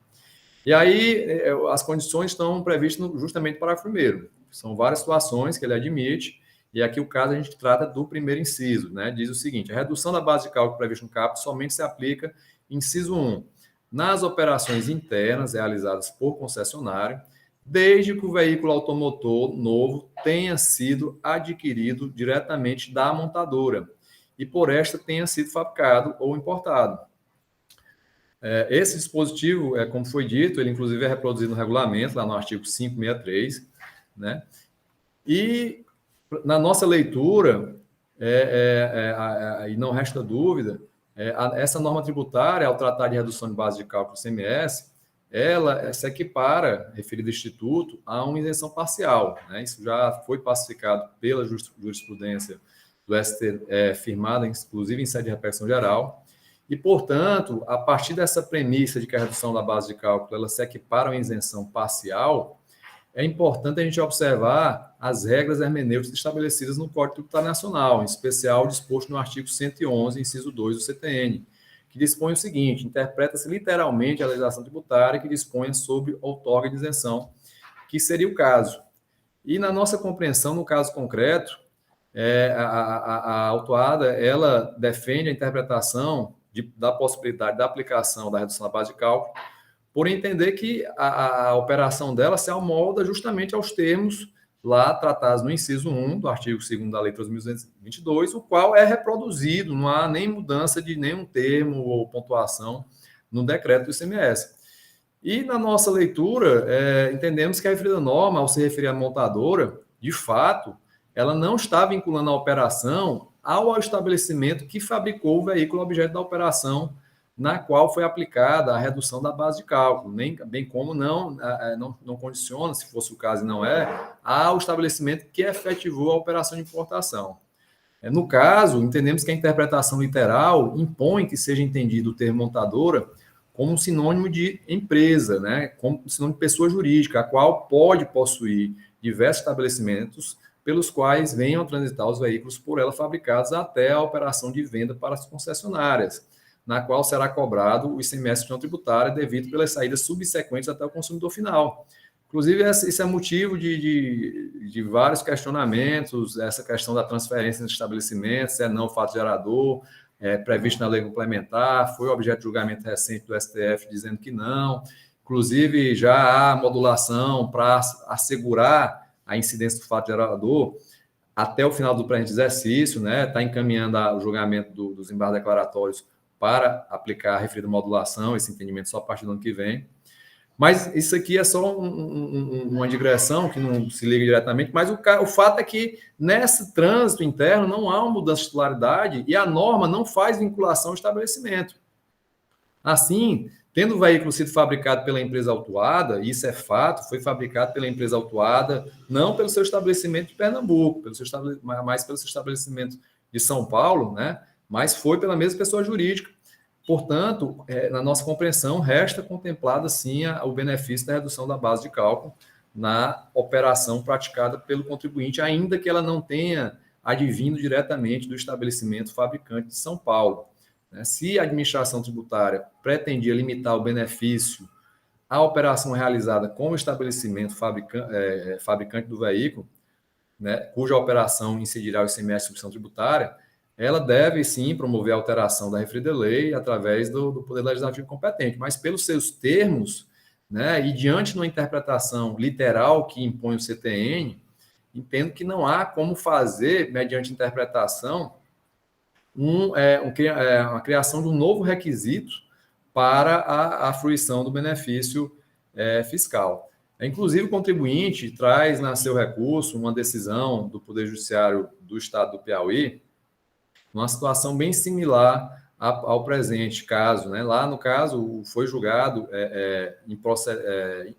E aí, as condições estão previstas justamente no parágrafo 1º. São várias situações que ele admite, e aqui o caso a gente trata do primeiro inciso, né? Diz o seguinte: a redução da base de cálculo prevista no caput somente se aplica, inciso 1, nas operações internas realizadas por concessionário, desde que o veículo automotor novo tenha sido adquirido diretamente da montadora e por esta tenha sido fabricado ou importado. Esse dispositivo, como foi dito, ele inclusive é reproduzido no regulamento, lá no artigo 563, né? E na nossa leitura, e não resta dúvida, essa norma tributária, ao tratar de redução de base de cálculo do ICMS, ela se equipara, referido instituto, a uma isenção parcial, né? Isso já foi pacificado pela jurisprudência do STF, firmada, inclusive, em sede de repercussão geral, e, portanto, a partir dessa premissa de que a redução da base de cálculo ela se equipara a uma isenção parcial, é importante a gente observar as regras hermenêuticas estabelecidas no Código Tributário Nacional, em especial disposto no artigo 111, inciso 2 do CTN, que dispõe o seguinte: interpreta-se literalmente a legislação tributária que dispõe sobre outorga de isenção, que seria o caso. E na nossa compreensão, no caso concreto, a autuada ela defende a interpretação da possibilidade da aplicação da redução da base de cálculo, por entender que a operação dela se amolda justamente aos termos lá tratados no inciso 1 do artigo 2º da Lei 3.222, o qual é reproduzido, não há nem mudança de nenhum termo ou pontuação no decreto do ICMS. E na nossa leitura, entendemos que a referida norma, ao se referir à montadora, de fato, ela não está vinculando a operação ao estabelecimento que fabricou o veículo objeto da operação na qual foi aplicada a redução da base de cálculo, bem como não condiciona, se fosse o caso e não ao estabelecimento que efetivou a operação de importação. No caso, entendemos que a interpretação literal impõe que seja entendido o termo montadora como um sinônimo de empresa, né? Como um sinônimo de pessoa jurídica, a qual pode possuir diversos estabelecimentos pelos quais venham a transitar os veículos por ela fabricados até a operação de venda para as concessionárias, na qual será cobrado o ICMS tributário devido pelas saídas subsequentes até o consumidor final. Inclusive, isso é motivo de vários questionamentos, essa questão da transferência dos estabelecimentos, se é não fato gerador, previsto na lei complementar, foi objeto de julgamento recente do STF dizendo que não. Inclusive, já há modulação para assegurar a incidência do fato gerador até o final do presente exercício, né? Está encaminhando o julgamento dos embargos declaratórios para aplicar a referida modulação, esse entendimento só a partir do ano que vem. Mas isso aqui é só uma digressão que não se liga diretamente, mas o fato é que nesse trânsito interno não há uma mudança de titularidade e a norma não faz vinculação ao estabelecimento. Assim, tendo o veículo sido fabricado pela empresa autuada, isso é fato, foi fabricado pela empresa autuada, não pelo seu estabelecimento de Pernambuco, mas pelo seu estabelecimento de São Paulo, né? Mas foi pela mesma pessoa jurídica. Portanto, na nossa compreensão, resta contemplado, sim, o benefício da redução da base de cálculo na operação praticada pelo contribuinte, ainda que ela não tenha advindo diretamente do estabelecimento fabricante de São Paulo. Se a administração tributária pretendia limitar o benefício à operação realizada com o estabelecimento fabricante do veículo, né, cuja operação incidirá o ICMS de substituição tributária, ela deve, sim, promover a alteração da referida lei através do Poder Legislativo competente, mas pelos seus termos, né, e diante de uma interpretação literal que impõe o CTN, entendo que não há como fazer, mediante interpretação, uma criação de um novo requisito para a fruição do benefício fiscal. Inclusive, o contribuinte traz na seu recurso uma decisão do Poder Judiciário do Estado do Piauí, numa situação bem similar ao presente caso, né? Lá, no caso, foi julgado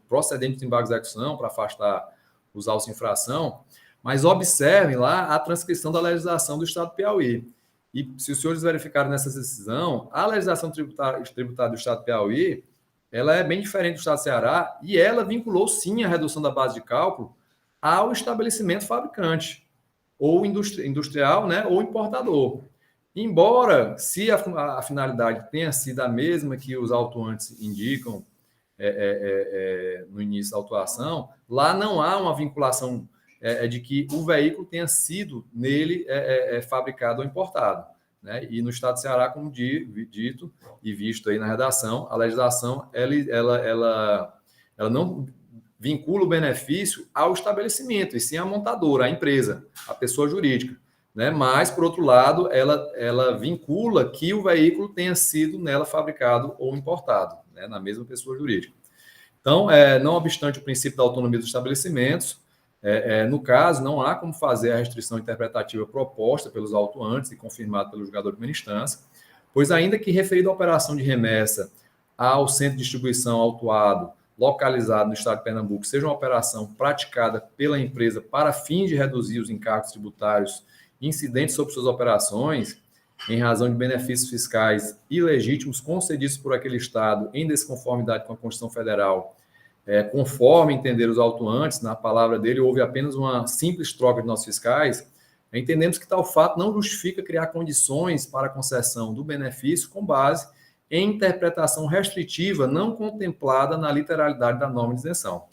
procedente de embargo de execução para afastar os autos de infração, mas observem lá a transcrição da legislação do Estado do Piauí. E se os senhores verificarem nessa decisão, a legislação tributária do Estado do Piauí, ela é bem diferente do Estado do Ceará e ela vinculou, sim, a redução da base de cálculo ao estabelecimento fabricante, ou industrial, né, ou importador. Embora, se a finalidade tenha sido a mesma que os autuantes indicam no início da autuação, lá não há uma vinculação de que o veículo tenha sido nele fabricado ou importado. Né? E no Estado do Ceará, como dito e visto aí na redação, a legislação ela não vincula o benefício ao estabelecimento, e sim à montadora, à empresa, à pessoa jurídica. Né? Mas, por outro lado, ela vincula que o veículo tenha sido nela fabricado ou importado, né? Na mesma pessoa jurídica. Então, não obstante o princípio da autonomia dos estabelecimentos, no caso, não há como fazer a restrição interpretativa proposta pelos autuantes e confirmada pelo julgador de primeira instância, pois ainda que referida a operação de remessa ao centro de distribuição autuado localizado no estado de Pernambuco seja uma operação praticada pela empresa para fins de reduzir os encargos tributários incidentes sobre suas operações, em razão de benefícios fiscais ilegítimos concedidos por aquele estado em desconformidade com a Constituição Federal, conforme entender os autuantes, na palavra dele, houve apenas uma simples troca de notas fiscais, entendemos que tal fato não justifica criar condições para a concessão do benefício com base em interpretação restritiva não contemplada na literalidade da norma de isenção.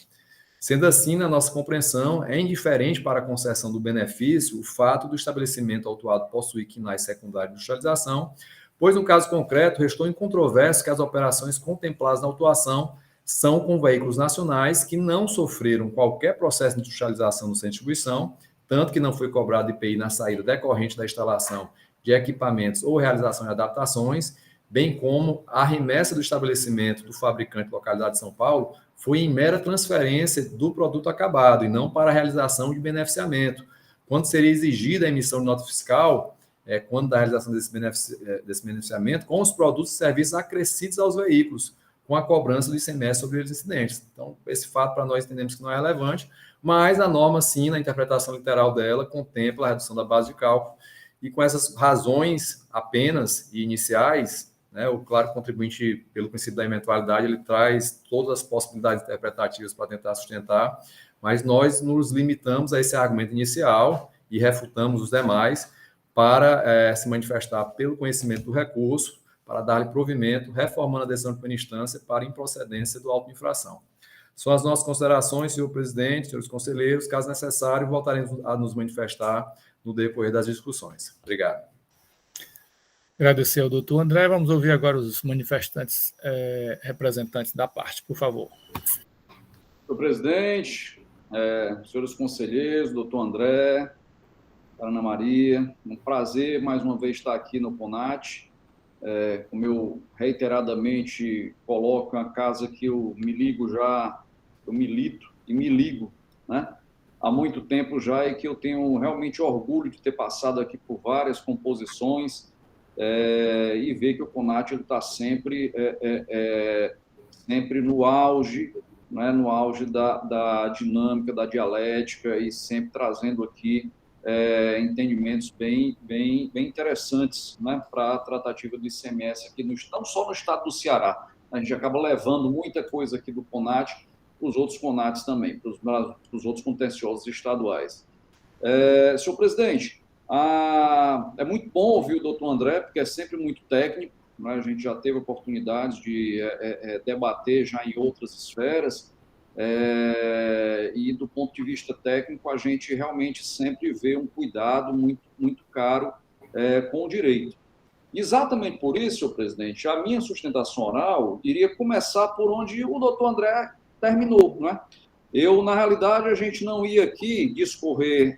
Sendo assim, na nossa compreensão, é indiferente para a concessão do benefício o fato do estabelecimento autuado possuir quinais secundários de industrialização, pois, no caso concreto, restou incontroverso que as operações contempladas na autuação são com veículos nacionais que não sofreram qualquer processo de industrialização no centro de distribuição, tanto que não foi cobrado IPI na saída decorrente da instalação de equipamentos ou realização de adaptações, bem como a remessa do estabelecimento do fabricante localizado em São Paulo foi em mera transferência do produto acabado e não para a realização de beneficiamento, quando seria exigida a emissão de nota fiscal, quando da realização desse beneficiamento, com os produtos e serviços acrescidos aos veículos, com a cobrança do ICMS sobre os incidentes. Então, esse fato para nós entendemos que não é relevante, mas a norma, sim, na interpretação literal dela, contempla a redução da base de cálculo, e com essas razões apenas e iniciais, né, o claro contribuinte, pelo princípio da eventualidade, ele traz todas as possibilidades interpretativas para tentar sustentar, mas nós nos limitamos a esse argumento inicial e refutamos os demais para se manifestar pelo conhecimento do recurso, para dar-lhe provimento, reformando a decisão de primeira instância para improcedência do auto de infração. São as nossas considerações, senhor presidente, senhores conselheiros. Caso necessário, voltaremos a nos manifestar no decorrer das discussões. Obrigado. Agradecer ao doutor André. Vamos ouvir agora os manifestantes, representantes da parte, por favor. Senhor presidente, senhores conselheiros, doutor André, Ana Maria, um prazer mais uma vez estar aqui no CONAT. como eu reiteradamente coloco, é uma casa que eu me ligo já, eu milito e me ligo, né? Há muito tempo já, e que eu tenho realmente orgulho de ter passado aqui por várias composições, e ver que o CONAT está sempre, sempre no auge, né, no auge da dinâmica, da dialética, e sempre trazendo aqui entendimentos bem interessantes, né, para a tratativa do ICMS aqui, não só no estado do Ceará. A gente acaba levando muita coisa aqui do CONAT para os outros CONATs também, para os outros contenciosos estaduais. Senhor presidente, é muito bom ouvir o doutor André, porque é sempre muito técnico, né? A gente já teve oportunidade de debater já em outras esferas, e do ponto de vista técnico, a gente realmente sempre vê um cuidado muito caro com o direito. Exatamente por isso, senhor presidente, a minha sustentação oral iria começar por onde o doutor André terminou, né? Na realidade, a gente não ia aqui discorrer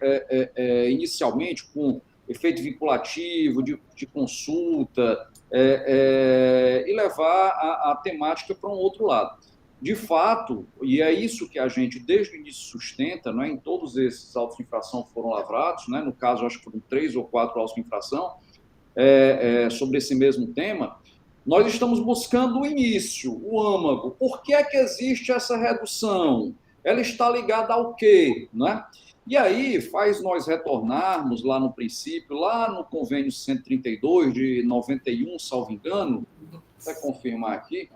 inicialmente com efeito vinculativo, de consulta, e levar a temática para um outro lado. De fato, e é isso que a gente, desde o início, sustenta, né, em todos esses autos de infração foram lavrados, né, no caso, acho que foram 3 ou 4 autos de infração, sobre esse mesmo tema, nós estamos buscando o início, o âmago. Por que é que existe essa redução? Ela está ligada ao quê? Né? E aí faz nós retornarmos lá no princípio, lá no convênio 132 de 91, salvo engano, vou até confirmar aqui,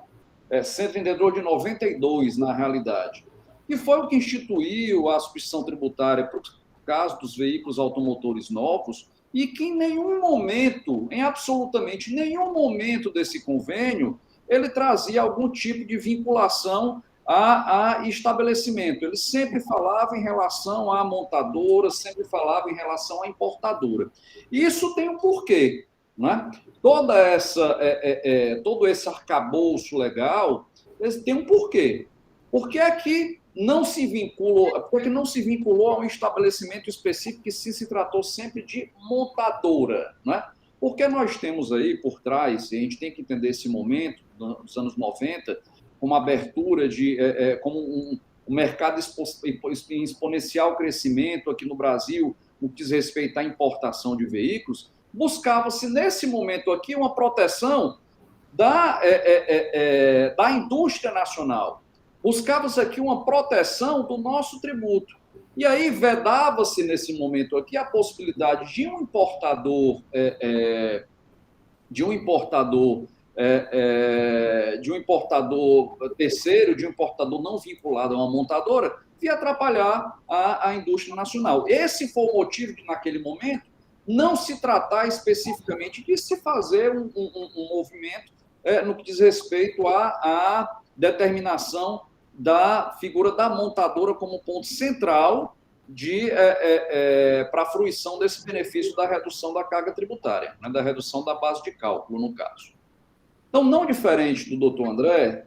132 de 92, na realidade, que foi o que instituiu a substituição tributária para o caso dos veículos automotores novos, e que em nenhum momento, em absolutamente nenhum momento desse convênio, ele trazia algum tipo de vinculação a estabelecimento. Ele sempre falava em relação à montadora, sempre falava em relação à importadora. Isso tem um porquê, né? Todo esse arcabouço legal tem um porquê. Por que é que não se vinculou a um estabelecimento específico que se tratou sempre de montadora, né? Porque nós temos aí por trás, e a gente tem que entender esse momento, dos anos 90, como abertura como um mercado em exponencial crescimento aqui no Brasil, no que diz respeito à importação de veículos, buscava-se, nesse momento aqui, uma proteção da indústria nacional. Buscava-se aqui uma proteção do nosso tributo. E aí vedava-se, nesse momento aqui, a possibilidade de um importador terceiro, de um importador não vinculado a uma montadora, vir atrapalhar a indústria nacional. Esse foi o motivo de, naquele momento, não se tratar especificamente de se fazer um movimento no que diz respeito à determinação da figura da montadora como ponto central para a fruição desse benefício da redução da carga tributária, né, da redução da base de cálculo, no caso. Então, não diferente do doutor André,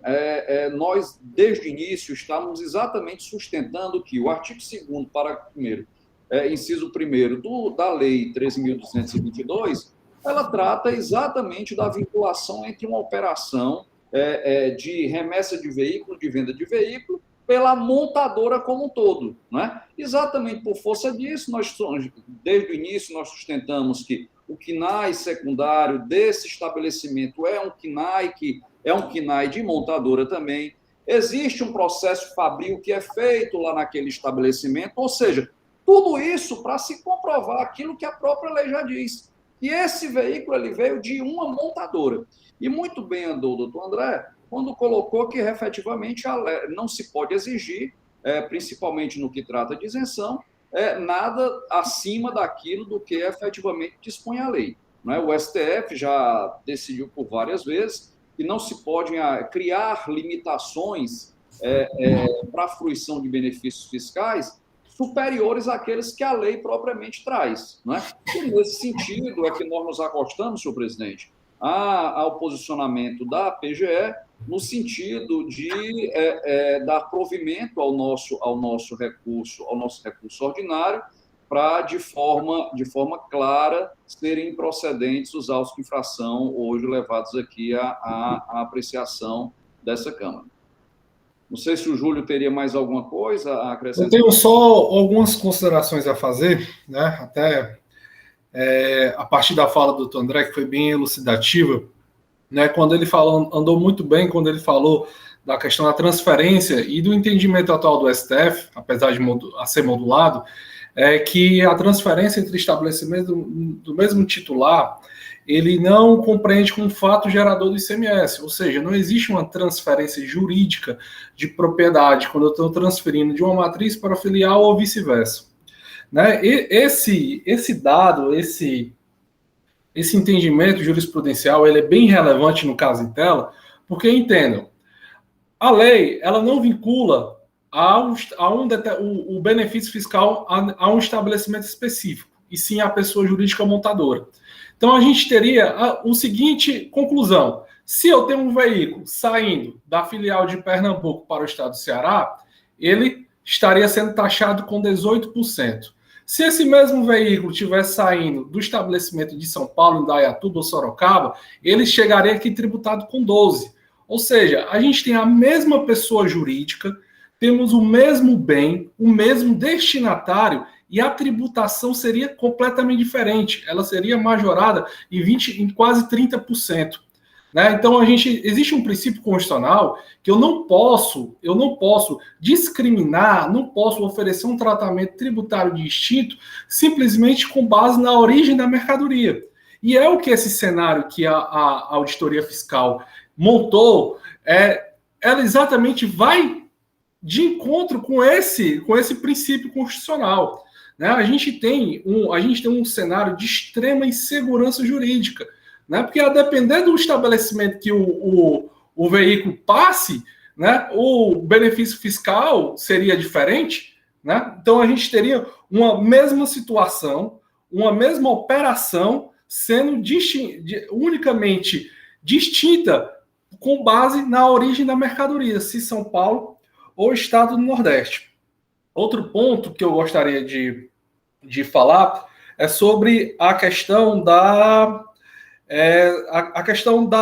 nós, desde o início, estamos exatamente sustentando que o artigo 2º, parágrafo 1º, inciso 1º da Lei 13.822, ela trata exatamente da vinculação entre uma operação de remessa de veículo, de venda de veículo, pela montadora como um todo, né? Exatamente por força disso, desde o início, nós sustentamos que o KNAI secundário desse estabelecimento é um KNAI de montadora também. Existe um processo fabril que é feito lá naquele estabelecimento, ou seja, tudo isso para se comprovar aquilo que a própria lei já diz, que esse veículo ele veio de uma montadora. E muito bem andou o doutor André quando colocou que, efetivamente, não se pode exigir, principalmente no que trata de isenção, nada acima daquilo do que efetivamente dispõe a lei. Né? O STF já decidiu por várias vezes que não se pode criar limitações para a fruição de benefícios fiscais superiores àqueles que a lei propriamente traz. Né? E, nesse sentido, é que nós nos acostamos, senhor presidente, ao posicionamento da PGE, no sentido de dar provimento ao nosso recurso ordinário, para, de forma clara, serem procedentes os autos de infração hoje levados aqui à apreciação dessa Câmara. Não sei se o Júlio teria mais alguma coisa a acrescentar. Eu tenho só algumas considerações a fazer, né? Até a partir da fala do Dr. André, que foi bem elucidativa, né? Quando ele falou, andou muito bem quando ele falou da questão da transferência e do entendimento atual do STF, apesar de ser modulado, é que a transferência entre estabelecimentos do mesmo titular, ele não compreende como fato gerador do ICMS, ou seja, não existe uma transferência jurídica de propriedade quando eu estou transferindo de uma matriz para a filial ou vice-versa. Né? Esse dado, esse entendimento jurisprudencial, ele é bem relevante no caso em tela, porque, entendam, a lei ela não vincula o benefício fiscal a um estabelecimento específico, e sim a pessoa jurídica montadora. Então, a gente teria o seguinte conclusão: se eu tenho um veículo saindo da filial de Pernambuco para o estado do Ceará, ele estaria sendo taxado com 18%. Se esse mesmo veículo estivesse saindo do estabelecimento de São Paulo, Indaiatuba ou Sorocaba, ele chegaria aqui tributado com 12%. Ou seja, a gente tem a mesma pessoa jurídica, temos o mesmo bem, o mesmo destinatário, e a tributação seria completamente diferente. Ela seria majorada em quase 30%. Né? Então, existe um princípio constitucional que eu não posso discriminar, não posso oferecer um tratamento tributário distinto simplesmente com base na origem da mercadoria. E é o que esse cenário que a auditoria fiscal montou, ela exatamente vai de encontro com esse princípio constitucional. Né? A gente tem um cenário de extrema insegurança jurídica, né? Porque a depender do estabelecimento que o veículo passe, né, o benefício fiscal seria diferente. Né? Então a gente teria uma mesma situação, uma mesma operação sendo unicamente distinta com base na origem da mercadoria, se São Paulo ou Estado do Nordeste. Outro ponto que eu gostaria de falar é sobre a questão da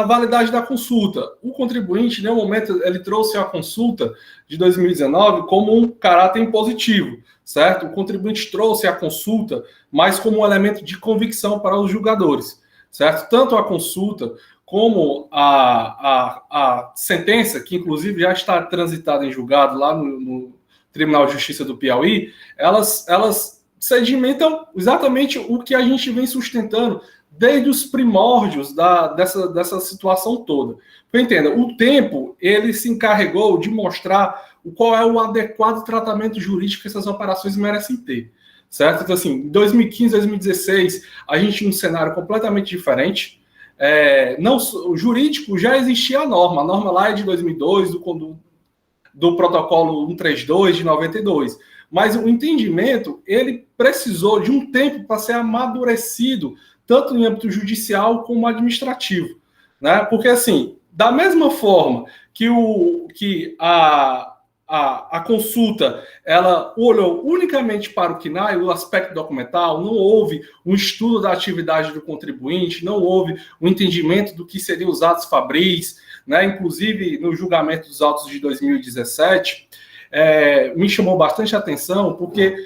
validade da consulta. O contribuinte, em nenhum momento, ele trouxe a consulta de 2019 como um caráter impositivo, certo? O contribuinte trouxe a consulta, mas como um elemento de convicção para os julgadores, certo? Tanto a consulta como a sentença, que inclusive já está transitada em julgado lá no Tribunal de Justiça do Piauí, elas sedimentam exatamente o que a gente vem sustentando desde os primórdios dessa situação toda. Entenda, o tempo ele se encarregou de mostrar qual é o adequado tratamento jurídico que essas operações merecem ter, certo? Então, assim, em 2015, 2016, a gente tinha um cenário completamente diferente. O jurídico já existia a norma lá é de 2002, do protocolo 132 de 92, mas o entendimento ele precisou de um tempo para ser amadurecido, tanto em âmbito judicial como administrativo, né? Porque, assim, da mesma forma que a consulta ela olhou unicamente para o CNAE, o aspecto documental, não houve um estudo da atividade do contribuinte, não houve um entendimento do que seriam os atos fabris, né? Inclusive no julgamento dos autos de 2017, me chamou bastante atenção, porque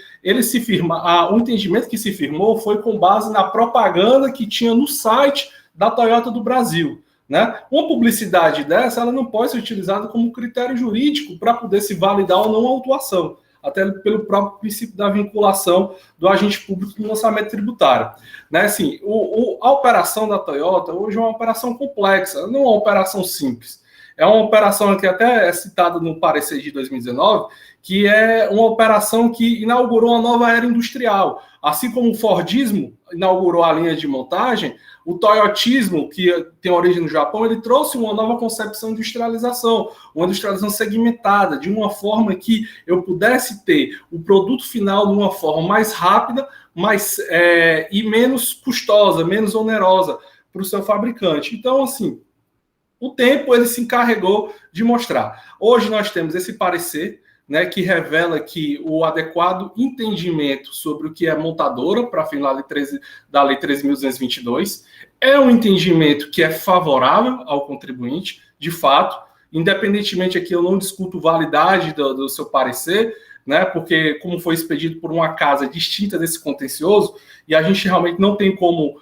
o entendimento que se firmou foi com base na propaganda que tinha no site da Toyota do Brasil. Né? Uma publicidade dessa ela não pode ser utilizada como critério jurídico para poder se validar ou não a autuação, até pelo próprio princípio da vinculação do agente público no orçamento tributário. Né? Assim, a operação da Toyota hoje é uma operação complexa, não é uma operação simples. É uma operação que até é citada no parecer de 2019, que é uma operação que inaugurou uma nova era industrial. Assim como o Fordismo inaugurou a linha de montagem, o Toyotismo, que tem origem no Japão, ele trouxe uma nova concepção de industrialização, uma industrialização segmentada, de uma forma que eu pudesse ter o produto final de uma forma mais rápida e menos custosa, menos onerosa para o seu fabricante. Então, assim, o tempo ele se encarregou de mostrar. Hoje nós temos esse parecer, né, que revela que o adequado entendimento sobre o que é montadora, para fim da Lei 13.222, é um entendimento que é favorável ao contribuinte, de fato, independentemente aqui eu não discuto validade do seu parecer, né, porque como foi expedido por uma casa distinta desse contencioso, e a gente realmente não tem como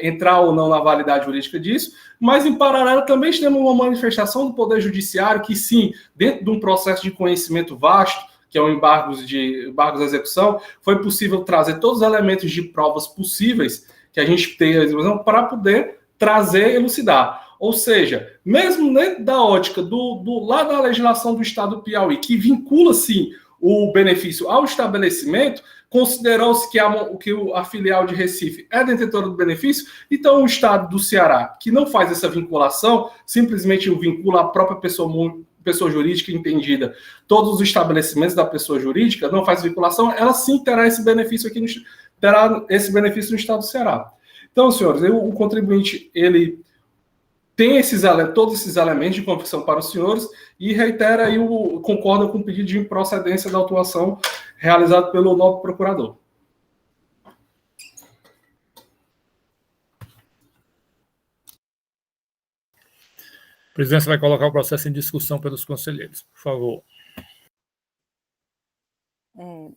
entrar ou não na validade jurídica disso, mas em paralelo também temos uma manifestação do Poder Judiciário que sim, dentro de um processo de conhecimento vasto, que é o embargos à execução, foi possível trazer todos os elementos de provas possíveis que a gente tem para poder trazer e elucidar. Ou seja, mesmo dentro da ótica lá da legislação do Estado do Piauí, que vincula, sim, o benefício ao estabelecimento, considerou-se que a filial de Recife é detentora do benefício, então o Estado do Ceará, que não faz essa vinculação, simplesmente o vincula à própria pessoa jurídica entendida, todos os estabelecimentos da pessoa jurídica, não faz vinculação, ela sim terá esse benefício no Estado do Ceará. Então, senhores, o contribuinte, ele tem todos esses elementos de convicção para os senhores e reitera aí concorda com o pedido de improcedência da autuação realizado pelo novo procurador. A presidência vai colocar o processo em discussão pelos conselheiros, por favor.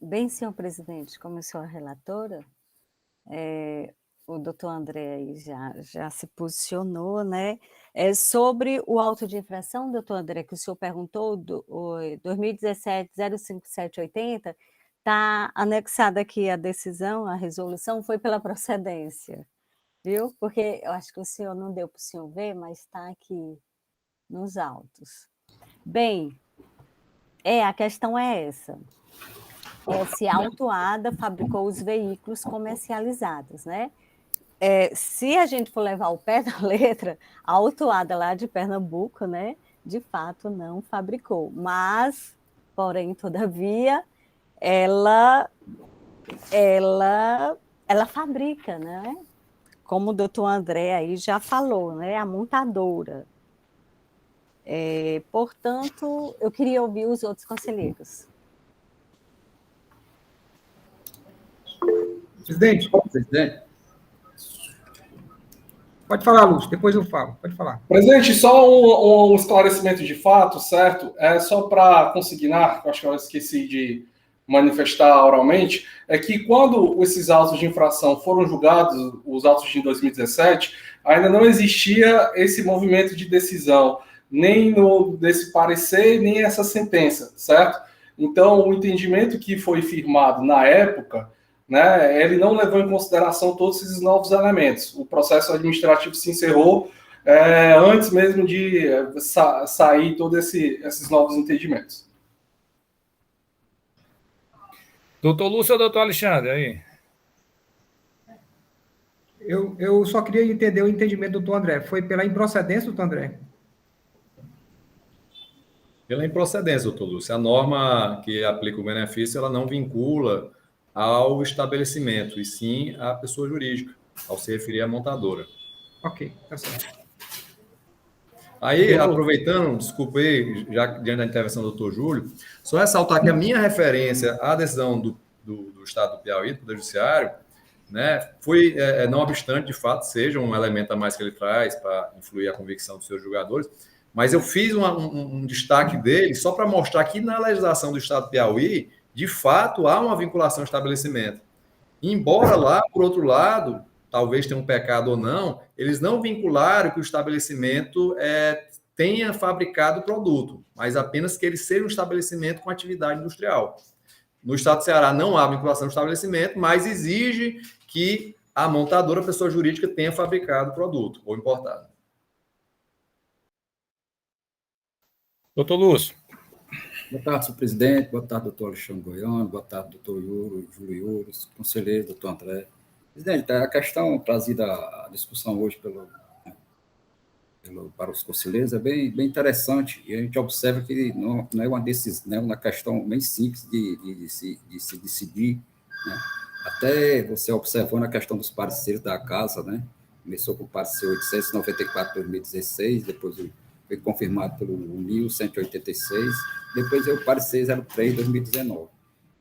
Bem, senhor presidente, como eu sou a relatora, o doutor André aí já se posicionou, né? Sobre o auto de infração, doutor André, que o senhor perguntou, 2017-05780, está anexada aqui a decisão, a resolução, foi pela procedência, viu? Porque eu acho que o senhor não deu para o senhor ver, mas está aqui nos autos. Bem, a questão é essa. Se a autuada fabricou os veículos comercializados, né? Se a gente for levar o pé da letra, a autuada lá de Pernambuco, né, de fato não fabricou, mas, porém, todavia, ela fabrica, né? Como o doutor André aí já falou, né? A montadora. Portanto, eu queria ouvir os outros conselheiros. Presidente. Pode falar, Lúcio, depois eu falo. Pode falar. Presidente, só um esclarecimento de fato, certo? Só para consignar, acho que eu esqueci de manifestar oralmente, é que quando esses autos de infração foram julgados, os autos de 2017, ainda não existia esse movimento de decisão, nem desse parecer, nem essa sentença, certo? Então, o entendimento que foi firmado na época, né, ele não levou em consideração todos esses novos elementos. O processo administrativo se encerrou antes mesmo de sair todos esses novos entendimentos. Doutor Lúcio ou doutor Alexandre, aí? Eu só queria entender o entendimento do doutor André. Foi pela improcedência, doutor André? Pela improcedência, doutor Lúcio. A norma que aplica o benefício, ela não vincula ao estabelecimento, e sim à pessoa jurídica, ao se referir à montadora. Ok, tá certo. Aí, aproveitando, desculpa aí, já diante da intervenção do doutor Júlio, só ressaltar que a minha referência à decisão do Estado do Piauí, do Poder Judiciário, né, foi, não obstante, de fato, seja um elemento a mais que ele traz para influir a convicção dos seus julgadores, mas eu fiz um destaque dele só para mostrar que na legislação do Estado do Piauí, de fato, há uma vinculação ao estabelecimento. Embora lá, por outro lado, talvez tenha um pecado ou não, eles não vincularam que o estabelecimento tenha fabricado o produto, mas apenas que ele seja um estabelecimento com atividade industrial. No Estado do Ceará não há vinculação do estabelecimento, mas exige que a montadora, a pessoa jurídica, tenha fabricado o produto ou importado. Doutor Lúcio. Boa tarde, senhor presidente. Boa tarde, doutor Alexandre Goiano. Boa tarde, doutor Júlio Iuri, conselheiro, doutor André. Presidente, a questão trazida à discussão hoje para os conselheiros é bem interessante, e a gente observa que não é uma decisão, não é uma questão bem simples de se decidir, né? Até você observando a questão dos pareceres da casa, né? Começou com o parecer 894 de 2016, depois foi confirmado pelo 1186, depois veio o parecer 03 de 2019.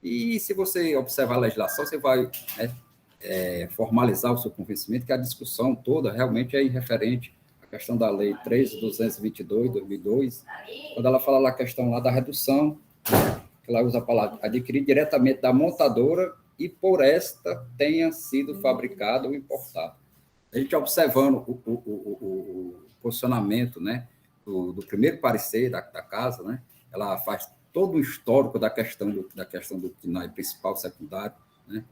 E se você observar a legislação, você vai, né, formalizar o seu convencimento que a discussão toda realmente é irreferente à questão da Lei 3.222, 2002, quando ela fala lá a questão lá da redução, ela usa a palavra adquirir diretamente da montadora e por esta tenha sido fabricado ou importado. A gente do posicionamento, né, do primeiro parecer da casa, né, ela faz todo o histórico da questão do KNAI principal, secundário, né,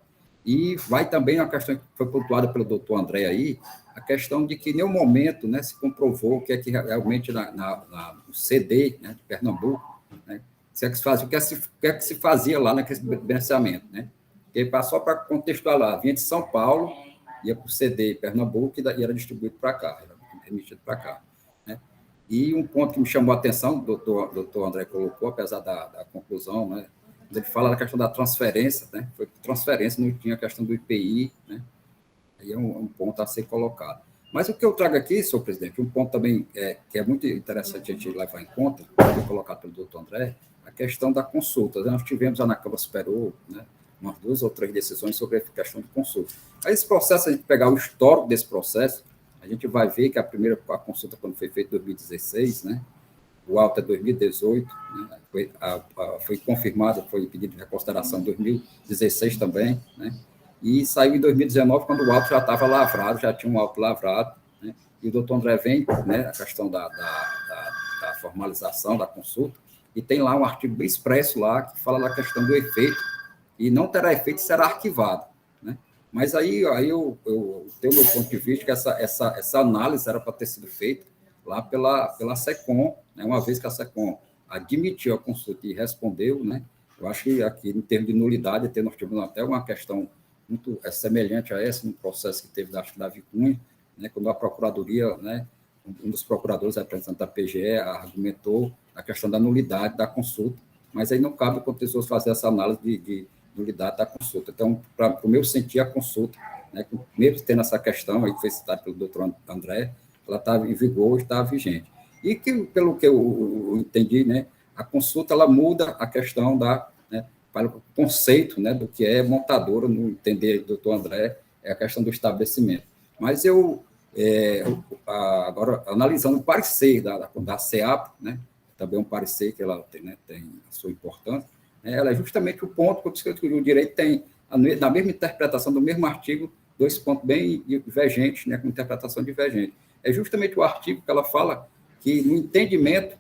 e vai também a questão que foi pontuada pelo doutor André aí, a questão de que, em nenhum momento, né, se comprovou que realmente no CD, né, de Pernambuco, né, o que é que se fazia lá naquele beneficiamento, né? Porque, só para contextualizar, vinha de São Paulo, ia para o CD Pernambuco e era distribuído para cá, era remetido para cá, né? E um ponto que me chamou a atenção, o doutor André colocou, apesar da conclusão, né? Ele fala da questão da transferência, né? Foi transferência, não tinha a questão do IPI, né? Aí é um ponto a ser colocado. Mas o que eu trago aqui, senhor presidente, um ponto também que é muito interessante a gente levar em conta, que foi colocado pelo doutor André, a questão da consulta. Nós tivemos lá na Câmara Superior, né, umas 2 ou 3 decisões sobre a questão de consulta. Mas esse processo, a gente pegar o histórico desse processo, a gente vai ver que a consulta, quando foi feita em 2016, né, o auto é 2018, né, foi confirmado, foi pedido de reconsideração em 2016 também, né, e saiu em 2019, quando o auto já estava lavrado, já tinha um auto lavrado, né, e o doutor André vem, né, a questão da formalização da consulta, e tem lá um artigo bem expresso lá, que fala da questão do efeito, e não terá efeito, será arquivado, né? Mas aí eu tenho o meu ponto de vista que essa análise era para ter sido feita lá pela SECOM, né? Uma vez que a SECOM admitiu a consulta e respondeu, né? Eu acho que aqui, em termos de nulidade, nós tivemos até uma questão muito semelhante a essa, no processo que teve da Vicunha, né? Quando a Procuradoria, né, um dos procuradores, representante da PGE, argumentou a questão da nulidade da consulta, mas aí não cabe ao contencioso fazer essa análise de nulidade da consulta. Então, para o meu sentir, a consulta, né, mesmo tendo essa questão aí que foi citada pelo doutor André, ela está em vigor, está vigente. E que, pelo que eu entendi, né, a consulta ela muda a questão para o conceito, né, do que é montadora, no entender do doutor André, é a questão do estabelecimento. Mas agora, analisando o parecer da CEAP, né, também um parecer que ela tem, né, tem a sua importância, né, ela é justamente o ponto que o direito tem, na mesma interpretação do mesmo artigo, 2 pontos bem divergentes, né, com interpretação divergente. É justamente o artigo que ela fala que, no entendimento,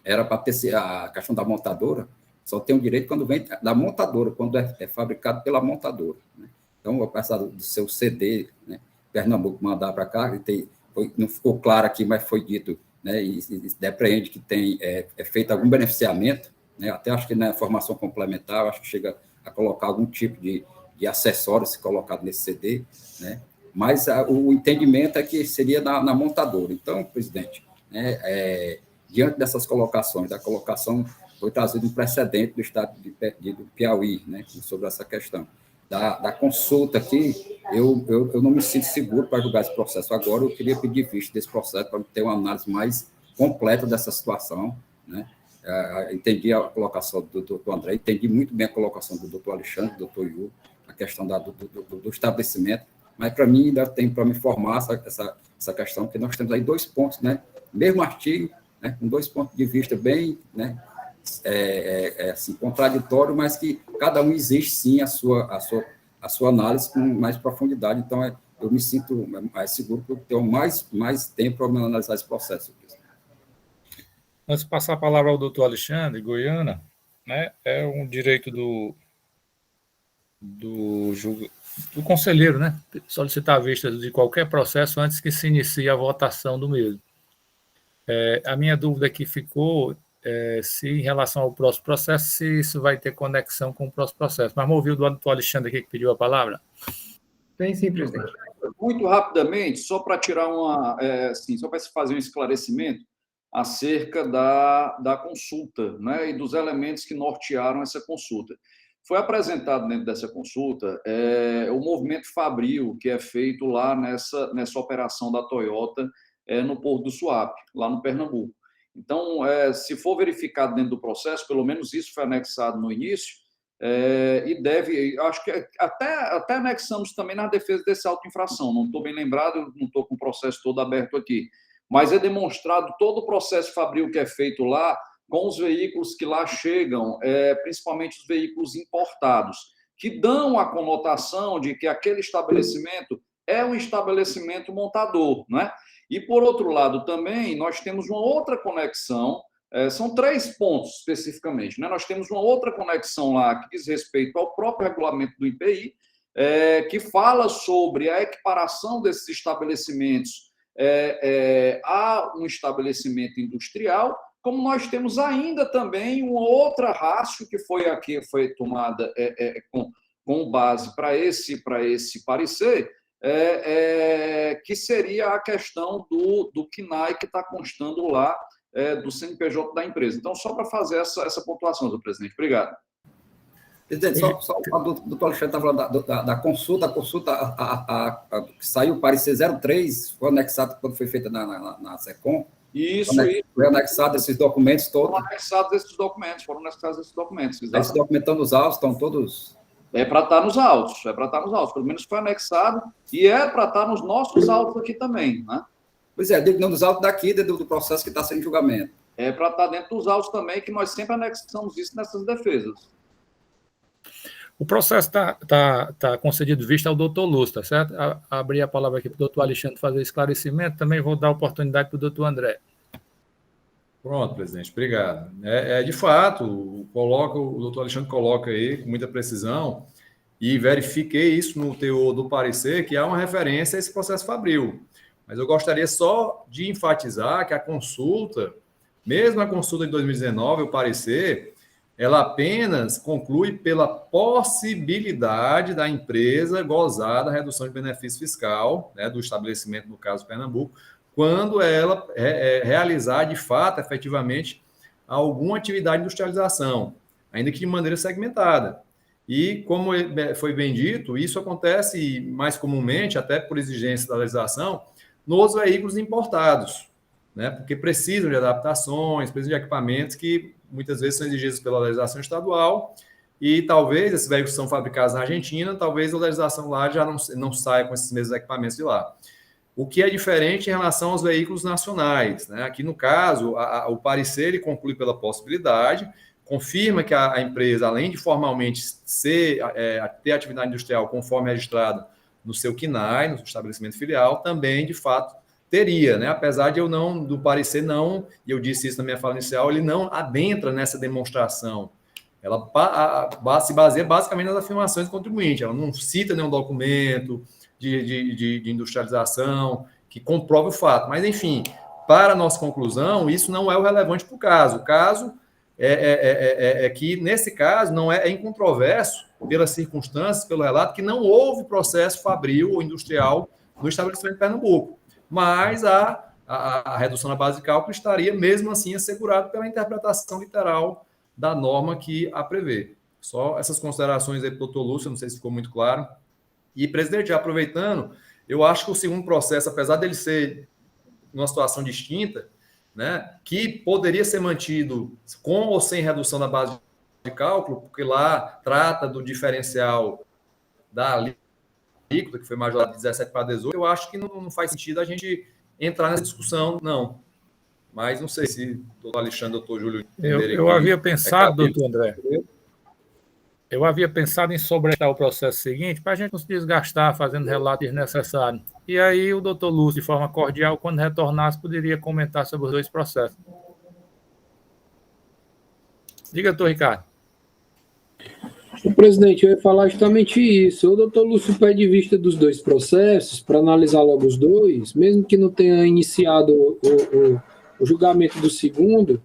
era para ter a questão da montadora, só tem o direito quando vem da montadora, quando é fabricado pela montadora, né? Então, apesar do seu CD, né, Pernambuco mandar para cá, não ficou claro aqui, mas foi dito, né, e depreende que é feito algum beneficiamento, né, até acho que na formação complementar, acho que chega a colocar algum tipo de acessório se colocado nesse CD, né, mas o entendimento é que seria na montadora. Então, presidente, né, diante dessas colocações, da colocação, foi trazido um precedente do estado do Piauí, né, sobre essa questão. Da consulta aqui, eu não me sinto seguro para julgar esse processo agora, eu queria pedir vista desse processo para ter uma análise mais completa dessa situação, né? Entendi a colocação do doutor André, entendi muito bem a colocação do doutor Alexandre, do doutor Yu, a questão do estabelecimento, mas para mim ainda tem para me formar essa questão, que nós temos aí 2 pontos, né? Mesmo artigo, né? Com 2 pontos de vista bem, né? Assim, contraditório, mas que cada um exige, sim, a sua análise com mais profundidade. Então, eu me sinto mais seguro porque eu tenho mais tempo para analisar esse processo. Antes de passar a palavra ao doutor Alexandre, Goiânia, né, é um direito do conselheiro, né, solicitar vistas de qualquer processo antes que se inicie a votação do mesmo. A minha dúvida aqui ficou se em relação ao próximo processo, se isso vai ter conexão com o próximo processo. Mas vamos ouvir o doutor Alexandre aqui que pediu a palavra. Tem sim, presidente. Muito rapidamente, só para tirar só para se fazer um esclarecimento acerca da consulta, né, e dos elementos que nortearam essa consulta. Foi apresentado dentro dessa consulta o movimento fabril que é feito lá nessa operação da Toyota no Porto do Suape, lá no Pernambuco. Então, se for verificado dentro do processo, pelo menos isso foi anexado no início, e deve, acho que até anexamos também na defesa desse auto-infração, não estou bem lembrado, não estou com o processo todo aberto aqui, mas é demonstrado todo o processo fabril que é feito lá, com os veículos que lá chegam, principalmente os veículos importados, que dão a conotação de que aquele estabelecimento é um estabelecimento montador, né? E, por outro lado, também, nós temos uma outra conexão, são 3 pontos especificamente, né? Nós temos uma outra conexão lá que diz respeito ao próprio regulamento do IPI, que fala sobre a equiparação desses estabelecimentos a um estabelecimento industrial, como nós temos ainda também uma outra ratio que foi tomada com base para esse parecer, que seria a questão do CNAE que está constando lá do CNPJ da empresa. Então, só para fazer essa pontuação, senhor presidente. Obrigado. Presidente, só o doutor Alexandre está falando da consulta, que saiu o parecer 03, foi anexado quando foi feita na SECOM. Isso. Foi anexado esses documentos todos. Foram anexados esses documentos. Esses documentos estão nos autos, estão todos... É para estar nos autos, pelo menos foi anexado, e é para estar nos nossos autos aqui também, né? Pois é, não dos autos daqui, dentro do processo que está sendo em julgamento. É para estar dentro dos autos também, que nós sempre anexamos isso nessas defesas. O processo está concedido vista ao doutor Lúcio, tá certo? Abrir a palavra aqui para o doutor Alexandre fazer esclarecimento, também vou dar oportunidade para o doutor André. Pronto, presidente, obrigado. De fato, o doutor Alexandre coloca aí com muita precisão, e verifiquei isso no teor do parecer, que há uma referência a esse processo fabril. Mas eu gostaria só de enfatizar que a consulta, mesmo a consulta de 2019, o parecer, ela apenas conclui pela possibilidade da empresa gozar da redução de benefício fiscal, né, do estabelecimento, no caso Pernambuco, quando ela realizar, de fato, efetivamente, alguma atividade de industrialização, ainda que de maneira segmentada. E, como foi bem dito, isso acontece mais comumente, até por exigência da legislação, nos veículos importados, né? Porque precisam de adaptações, precisam de equipamentos que muitas vezes são exigidos pela legislação estadual, e talvez esses veículos são fabricados na Argentina, talvez a legislação lá já não saia com esses mesmos equipamentos de lá. O que é diferente em relação aos veículos nacionais, né? Aqui, no caso, o parecer ele conclui pela possibilidade, confirma que a empresa, além de formalmente ter atividade industrial conforme registrado no seu CNAE, no estabelecimento filial, também, de fato, teria, né? Apesar de do parecer não, e eu disse isso na minha fala inicial, ele não adentra nessa demonstração. Ela se baseia basicamente nas afirmações do contribuinte, ela não cita nenhum documento de industrialização que comprove o fato. Mas, enfim, para a nossa conclusão, isso não é o relevante para o caso. O caso é que, nesse caso, não é incontroverso, pelas circunstâncias, pelo relato, que não houve processo fabril ou industrial no estabelecimento de Pernambuco. Mas a redução da base de cálculo estaria, mesmo assim, assegurada pela interpretação literal da norma que a prevê. Só essas considerações aí para o doutor Lúcio, não sei se ficou muito claro. E, presidente, já aproveitando, eu acho que o segundo processo, apesar dele ser numa situação distinta, né, que poderia ser mantido com ou sem redução da base de cálculo, porque lá trata do diferencial da alíquota, que foi majorada de 17 para 18, eu acho que não faz sentido a gente entrar nessa discussão, não. Mas não sei se o doutor Alexandre, doutor Júlio... Eu havia pensado, doutor André, eu havia pensado em sobrestar o processo seguinte para a gente não se desgastar fazendo relato desnecessário. E aí o doutor Lúcio, de forma cordial, quando retornasse, poderia comentar sobre os 2 processos. Diga, doutor Ricardo. O presidente, eu ia falar justamente isso. O doutor Lúcio pede vista dos 2 processos para analisar logo os 2, mesmo que não tenha iniciado o julgamento do segundo,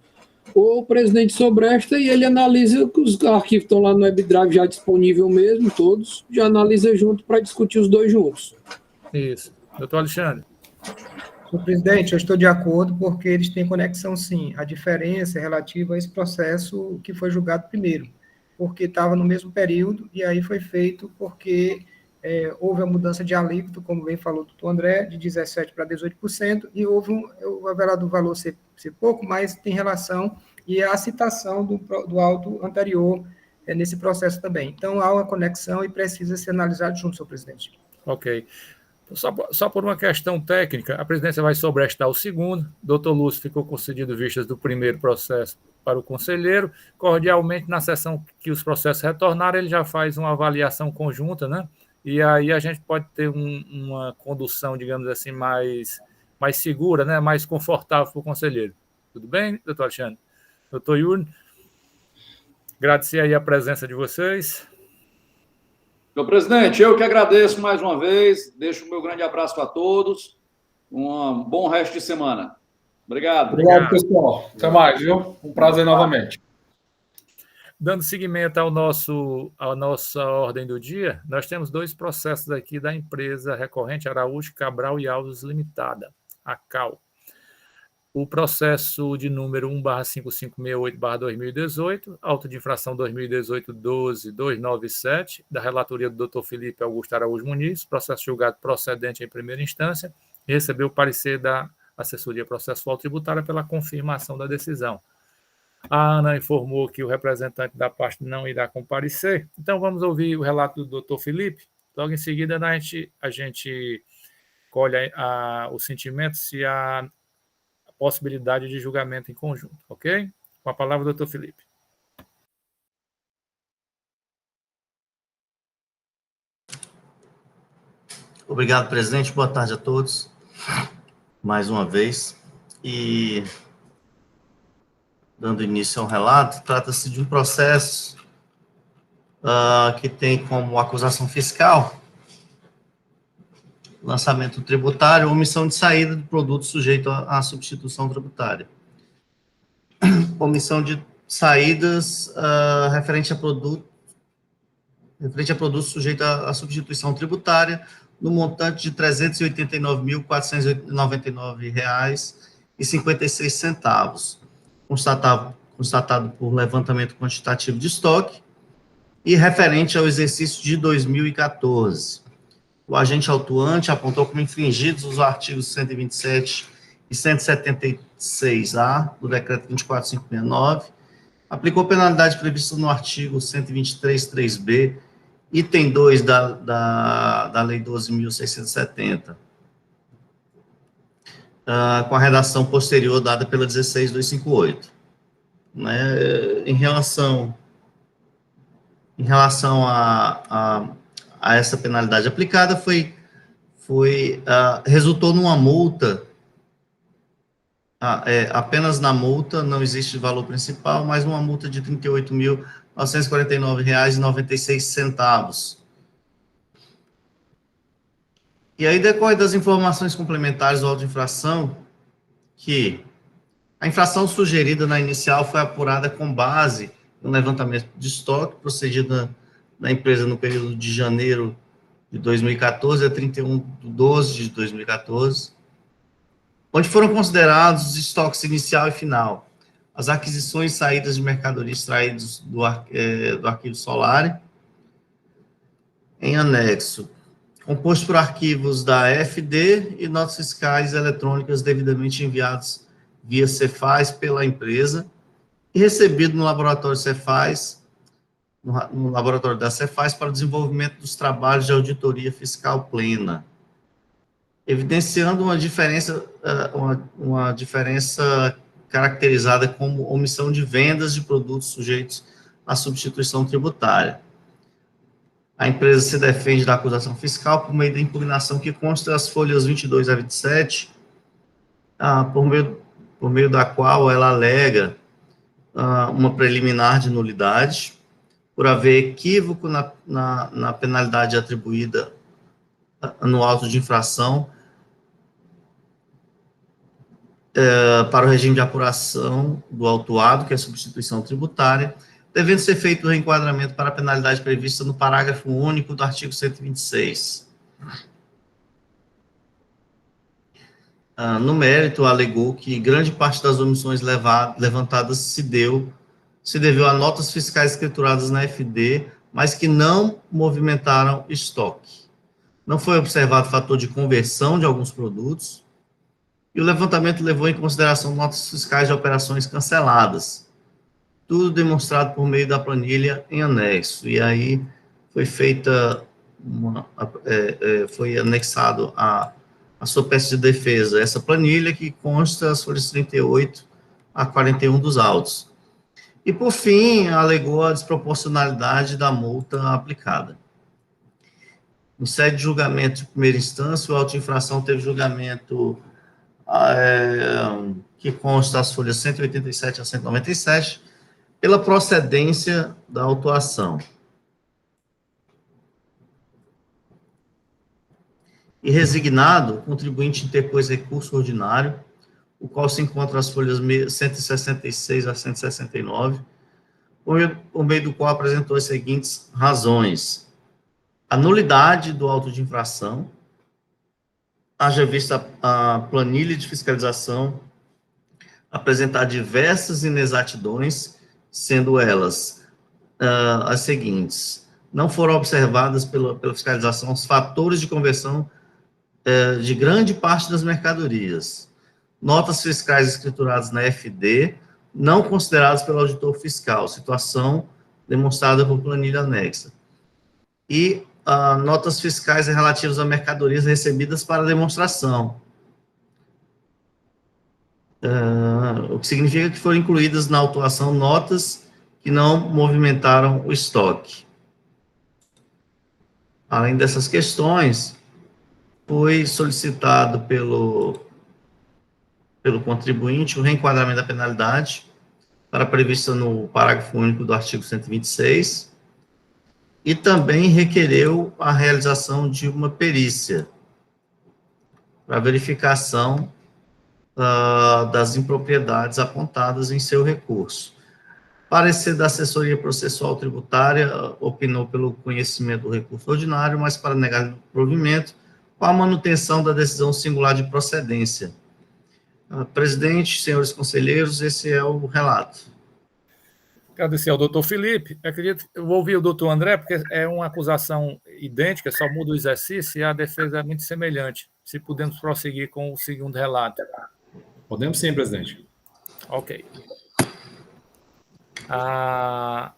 o presidente sobresta e ele analisa, os arquivos estão lá no WebDrive já disponível mesmo, todos, já analisa junto para discutir os 2 juntos. Isso. Doutor Alexandre. Senhor presidente, eu estou de acordo porque eles têm conexão, sim. A diferença é relativa a esse processo que foi julgado primeiro, porque estava no mesmo período e aí foi feito porque houve a mudança de alíquota, como bem falou o doutor André, de 17% para 18%, e apesar do valor ser pouco, mas tem relação, e a citação do auto anterior nesse processo também. Então, há uma conexão e precisa ser analisado junto, senhor presidente. Ok. Só por uma questão técnica, a presidência vai sobrestar o segundo, doutor Lúcio ficou concedido vistas do primeiro processo para o conselheiro, cordialmente, na sessão que os processos retornarem, ele já faz uma avaliação conjunta, né? E aí a gente pode ter uma condução, digamos assim, mais segura, né? Mais confortável para o conselheiro. Tudo bem, doutor Alexandre? Doutor Yuri, agradecer aí a presença de vocês. Senhor presidente, eu que agradeço mais uma vez, deixo o meu grande abraço a todos, um bom resto de semana. Obrigado. Obrigado, pessoal. Até mais, viu? Um prazer novamente. Dando seguimento à nossa ordem do dia, nós temos 2 processos aqui da empresa recorrente Araújo, Cabral e Alves Limitada, a CAL. O processo de número 1/5568/2018, auto de infração 2018-12-297, da relatoria do Dr. Felipe Augusto Araújo Muniz, processo julgado procedente em primeira instância, e recebeu o parecer da assessoria processual tributária pela confirmação da decisão. A ANA informou que o representante da parte não irá comparecer, então vamos ouvir o relato do Dr. Felipe. Logo em seguida, a gente colhe o sentimento se há possibilidade de julgamento em conjunto, ok? Com a palavra, doutor Felipe. Obrigado, presidente. Boa tarde a todos, mais uma vez. E, dando início ao relato, trata-se de um processo que tem como acusação fiscal lançamento tributário ou omissão de saída do produto sujeito à substituição tributária. Omissão de saídas referente a produto sujeito à substituição tributária no montante de R$ 389.499,56, constatado por levantamento quantitativo de estoque e referente ao exercício de 2014. O agente autuante apontou como infringidos os artigos 127 e 176-A do Decreto 24569, aplicou penalidade prevista no artigo 123.3b, item 2 da Lei 12.670, com a redação posterior dada pela 16.258. Em relação a essa penalidade aplicada, resultou numa multa, apenas na multa, não existe valor principal, mas uma multa de R$ 38.949,96. E aí decorre das informações complementares do auto de infração que a infração sugerida na inicial foi apurada com base no levantamento de estoque procedido na empresa no período de janeiro de 2014 a 31/12 de 2014, onde foram considerados os estoques inicial e final, as aquisições e saídas de mercadoria extraídos do arquivo Solare, em anexo, composto por arquivos da FD e notas fiscais eletrônicas devidamente enviados via Cefaz pela empresa e recebido no laboratório Cefaz, no laboratório da Cefaz, para o desenvolvimento dos trabalhos de auditoria fiscal plena, evidenciando uma diferença caracterizada como omissão de vendas de produtos sujeitos à substituição tributária. A empresa se defende da acusação fiscal por meio da impugnação que consta as folhas 22 a 27, por meio da qual ela alega uma preliminar de nulidade, por haver equívoco na penalidade atribuída no auto de infração para o regime de apuração do autuado, que é a substituição tributária, devendo ser feito o reenquadramento para a penalidade prevista no parágrafo único do artigo 126. No mérito, alegou que grande parte das omissões levantadas se deveu a notas fiscais escrituradas na FD, mas que não movimentaram estoque. não foi observado fator de conversão de alguns produtos, e o levantamento levou em consideração notas fiscais de operações canceladas, tudo demonstrado por meio da planilha em anexo, e aí foi feita foi anexado a sua peça de defesa, essa planilha que consta as folhas 38 a 41 dos autos. E, por fim, alegou a desproporcionalidade da multa aplicada. Em sede de julgamento de primeira instância, o auto de infração teve julgamento que consta as folhas 187 a 197, pela procedência da autuação. E resignado, o contribuinte interpôs recurso ordinário, o qual se encontra nas folhas 166 a 169, por meio do qual apresentou as seguintes razões: a nulidade do auto de infração, haja vista a planilha de fiscalização apresentar diversas inexatidões, sendo elas as seguintes: não foram observadas pela fiscalização os fatores de conversão de grande parte das mercadorias, notas fiscais escrituradas na FD, não consideradas pelo auditor fiscal, situação demonstrada por planilha anexa, e notas fiscais relativas a mercadorias recebidas para demonstração, o que significa que foram incluídas na autuação notas que não movimentaram o estoque. Além dessas questões, foi solicitado pelo contribuinte o reenquadramento da penalidade para prevista no parágrafo único do artigo 126 e também requereu a realização de uma perícia para verificação das impropriedades apontadas em seu recurso. Parecer da assessoria processual tributária opinou pelo conhecimento do recurso ordinário, mas para negar o provimento com a manutenção da decisão singular de procedência. Presidente, senhores conselheiros, esse é o relato. Agradecer ao doutor Felipe. Eu vou ouvir o doutor André, porque é uma acusação idêntica, só muda o exercício e a defesa é muito semelhante. Se pudermos prosseguir com o segundo relato. Podemos sim, presidente. Ok.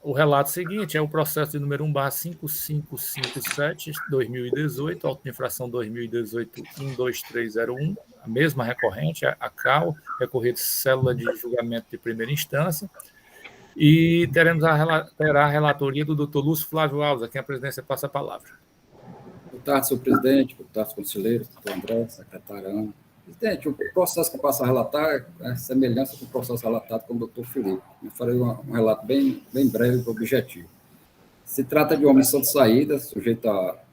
O relato seguinte é o processo de número 1/5557/2018, auto de infração 2018-12301, a mesma recorrente, a CAL, recorrido célula de julgamento de primeira instância, e terá a relatoria do doutor Lúcio Flávio Alves, a quem a presidência passa a palavra. Boa tarde, senhor presidente, boa tarde, conselheiros, doutor André, secretária Ana. Presidente, o processo que passa a relatar é semelhança com o processo relatado com o doutor Felipe. Eu farei um relato bem breve e objetivo. Se trata de uma omissão de saída,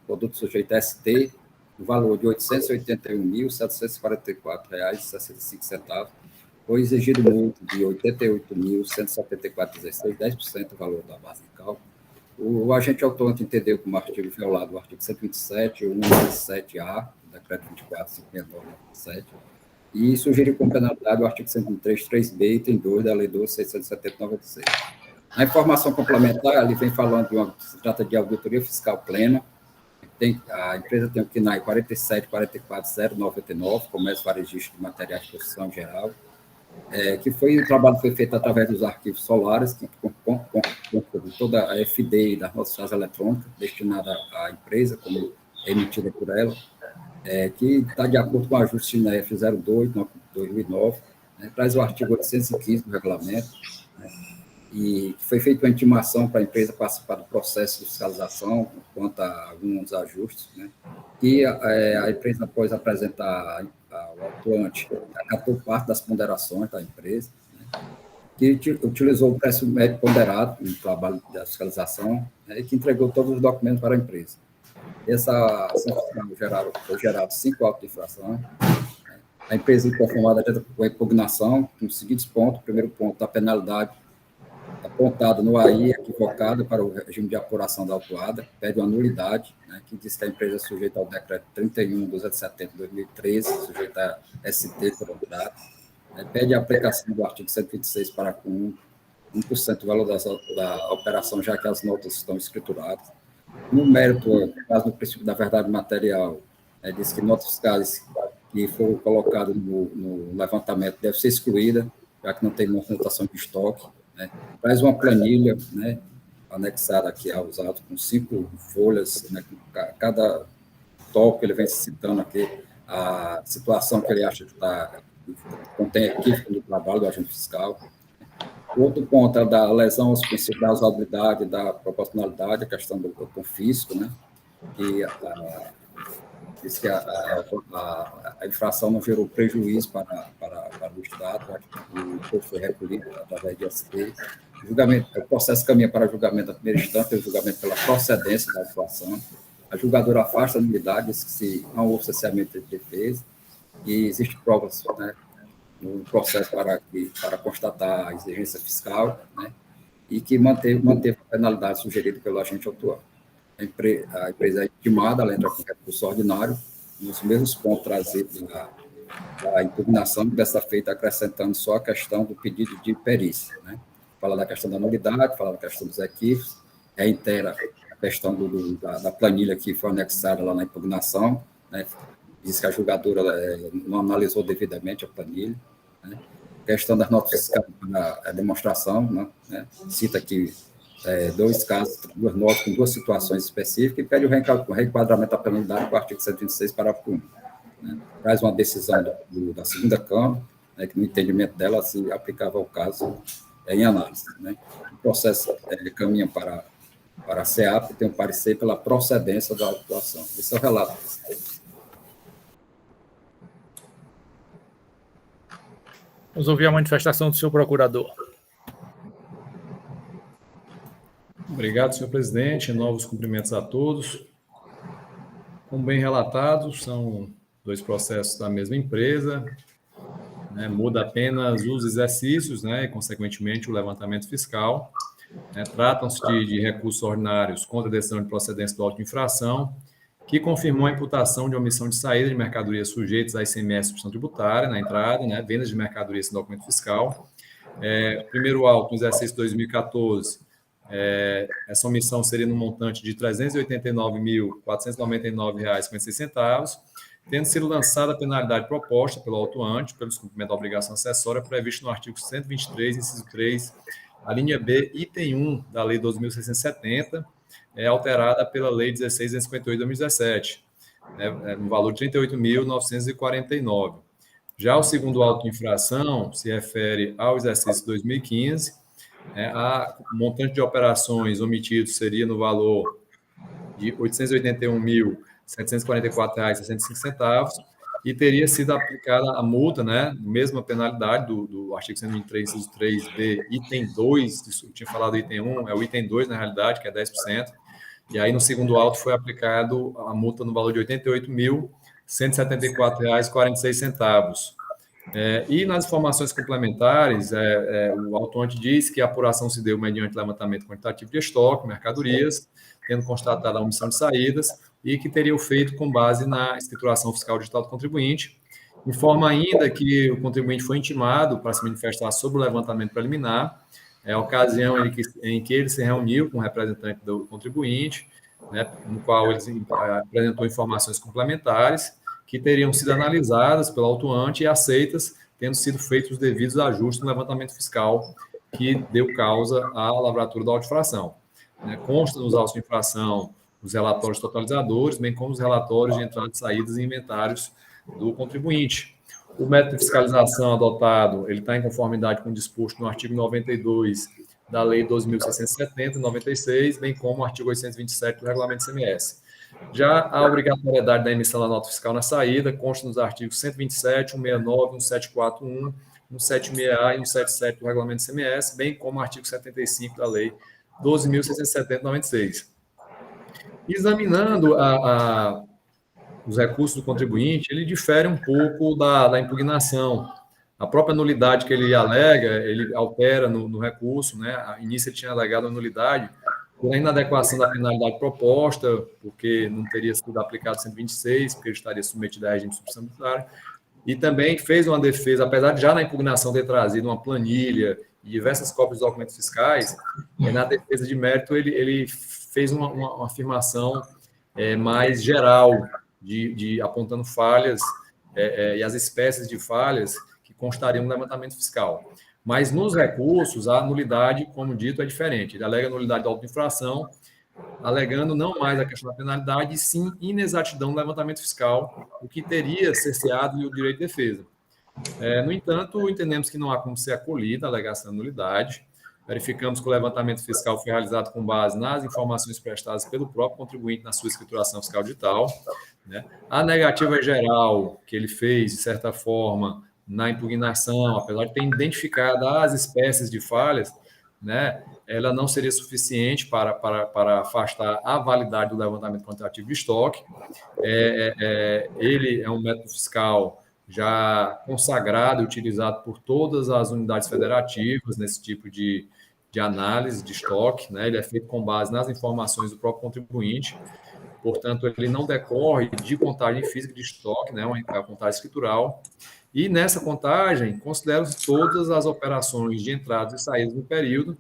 produto sujeito a ST, no valor de R$ 881.744,65, foi exigido multa de R$ 88.174,16, 10% do valor da base de cálculo. O agente autuante entendeu como artigo violado o artigo 127, 127A, decreto 24.597, e sugeriu como penalidade o artigo 103.3b, item 2 da lei 12.670/96. A informação complementar, ele vem falando se trata de auditoria fiscal plena. A empresa tem o KNAI 47.44.099, comércio varejista de materiais de construção geral, o trabalho foi feito através dos arquivos solares, que com toda a FD das nossas chaves eletrônicas, destinada à empresa, como emitida por ela, que está de acordo com o ajuste na F02/2009, traz o artigo 815 do regulamento, e foi feita uma intimação para a empresa participar do processo de fiscalização quanto a alguns ajustes, e a empresa, após apresentar ao autuante, acatou parte das ponderações da empresa, que utilizou o preço médio ponderado no trabalho da fiscalização, e que entregou todos os documentos para a empresa. Essa foi gerado 5 autos de infração. A empresa inconformada com a impugnação, com os seguintes pontos. O primeiro ponto, da penalidade apontada no AI, equivocada para o regime de apuração da autuada, pede uma nulidade, que diz que a empresa é sujeita ao decreto 31/207/2013, sujeita a ST por contrato, pede a aplicação do artigo 126, parágrafo 1, 1% do valor da operação, já que as notas estão escrituradas. No mérito, no caso do princípio da verdade material, diz que notas fiscais que foram colocadas no levantamento devem ser excluídas, já que não tem movimentação de estoque, né? Traz uma planilha, né, anexada aqui aos autos, com 5 folhas, né, com cada tópico ele vem citando aqui a situação que ele acha que contém equívoco do trabalho do agente fiscal. Outro ponto é da lesão aos princípios da razoabilidade, da proporcionalidade, a questão do confisco, né? Que diz que a infração não gerou prejuízo para o Estado, já que o imposto foi recolhido através de SP. O processo caminha para julgamento da primeira instância, o julgamento pela procedência da infração. A julgadora afasta a nulidade, diz que se não houve cesseamento de defesa, e existem provas, né, no processo para constatar a exigência fiscal, né, e que manteve a penalidade sugerida pelo agente autuado. A empresa é intimada, ela entra com recurso ordinário, nos mesmos pontos trazidos da impugnação, dessa feita acrescentando só a questão do pedido de perícia, né? Fala da questão da nulidade, fala da questão dos equívocos, reitera a questão da planilha que foi anexada lá na impugnação, né? Diz que a julgadora não analisou devidamente a planilha, né? Questão das notas fiscais para a demonstração, né? Cita aqui 2 casos, 2 notas com 2 situações específicas e pede o reenquadramento da penalidade com o artigo 126, parágrafo 1. Né? Traz uma decisão da segunda Câmara, né, que no entendimento dela se aplicava ao caso em análise. Né? O processo caminha para a SEAP, tem um parecer pela procedência da autuação. Esse é o relato. Vamos ouvir a manifestação do senhor procurador. Obrigado, senhor presidente. Novos cumprimentos a todos. Como bem relatado, são 2 processos da mesma empresa, né? Muda apenas os exercícios, né? E, consequentemente, o levantamento fiscal. Né? Tratam-se de recursos ordinários contra a decisão de procedência do auto de infração, que confirmou a imputação de omissão de saída de mercadorias sujeitas à ICMS e substituição tributária na entrada, né? Vendas de mercadorias sem documento fiscal. Primeiro auto, no exercício 2014, essa omissão seria no montante de R$ 389.499,56, tendo sido lançada a penalidade proposta pelo autuante pelo descumprimento da obrigação acessória prevista no artigo 123, inciso 3, a linha B, item 1 da Lei 12.670, alterada pela Lei 16.258 de 2017, no valor de R$ 38.949. Já o segundo auto de infração se refere ao exercício 2015, o montante de operações omitido seria no valor de R$ 881.744,65 e teria sido aplicada a multa, né, mesma penalidade do artigo 123, inciso 3b, item 2, eu tinha falado item 1, é o item 2, na realidade, que é 10%, e aí no segundo auto foi aplicado a multa no valor de R$ 88.174,46. E nas informações complementares, o autuante diz que a apuração se deu mediante levantamento quantitativo de estoque, mercadorias, tendo constatado a omissão de saídas, e que teria o feito com base na escrituração fiscal digital do contribuinte. Informa ainda que o contribuinte foi intimado para se manifestar sobre o levantamento preliminar, a ocasião em que ele se reuniu com o representante do contribuinte, né, no qual ele apresentou informações complementares, que teriam sido analisadas pelo autuante e aceitas, tendo sido feitos os devidos ajustes no levantamento fiscal que deu causa à lavratura da auto-infração. Consta nos autos de infração os relatórios totalizadores, bem como os relatórios de entradas e saídas e inventários do contribuinte. O método de fiscalização adotado, ele está em conformidade com o disposto no artigo 92 da Lei 12.670 e 96, bem como o artigo 827 do Regulamento ICMS. Já a obrigatoriedade da emissão da nota fiscal na saída consta nos artigos 127, 169, 1741, 176A e 177 do Regulamento ICMS, bem como o artigo 75 da Lei 12.670 e 96. Examinando os recursos do contribuinte, ele difere um pouco da impugnação. A própria nulidade que ele alega, ele altera no recurso, né? A início ele tinha alegado a nulidade por inadequação da penalidade proposta, porque não teria sido aplicado 126, porque ele estaria submetido a regime de substituição tributária, e também fez uma defesa, apesar de já na impugnação ter trazido uma planilha e diversas cópias dos documentos fiscais, na defesa de mérito ele fez uma afirmação mais geral, apontando falhas e as espécies de falhas que constariam no levantamento fiscal. Mas nos recursos, a nulidade, como dito, é diferente. Ele alega nulidade da auto-infração, alegando não mais a questão da penalidade, e sim inexatidão no levantamento fiscal, o que teria cerceado o direito de defesa. No entanto, entendemos que não há como ser acolhida a alegação de nulidade. Verificamos que o levantamento fiscal foi realizado com base nas informações prestadas pelo próprio contribuinte na sua escrituração fiscal digital, né? A negativa geral que ele fez, de certa forma, na impugnação, apesar de ter identificado as espécies de falhas, né, ela não seria suficiente para afastar a validade do levantamento quantitativo de estoque. Ele é um método fiscal já consagrado e utilizado por todas as unidades federativas nesse tipo de análise de estoque, né? Ele é feito com base nas informações do próprio contribuinte, portanto, ele não decorre de contagem física de estoque, né? Uma contagem escritural. E nessa contagem, consideram-se todas as operações de entradas e saídas no período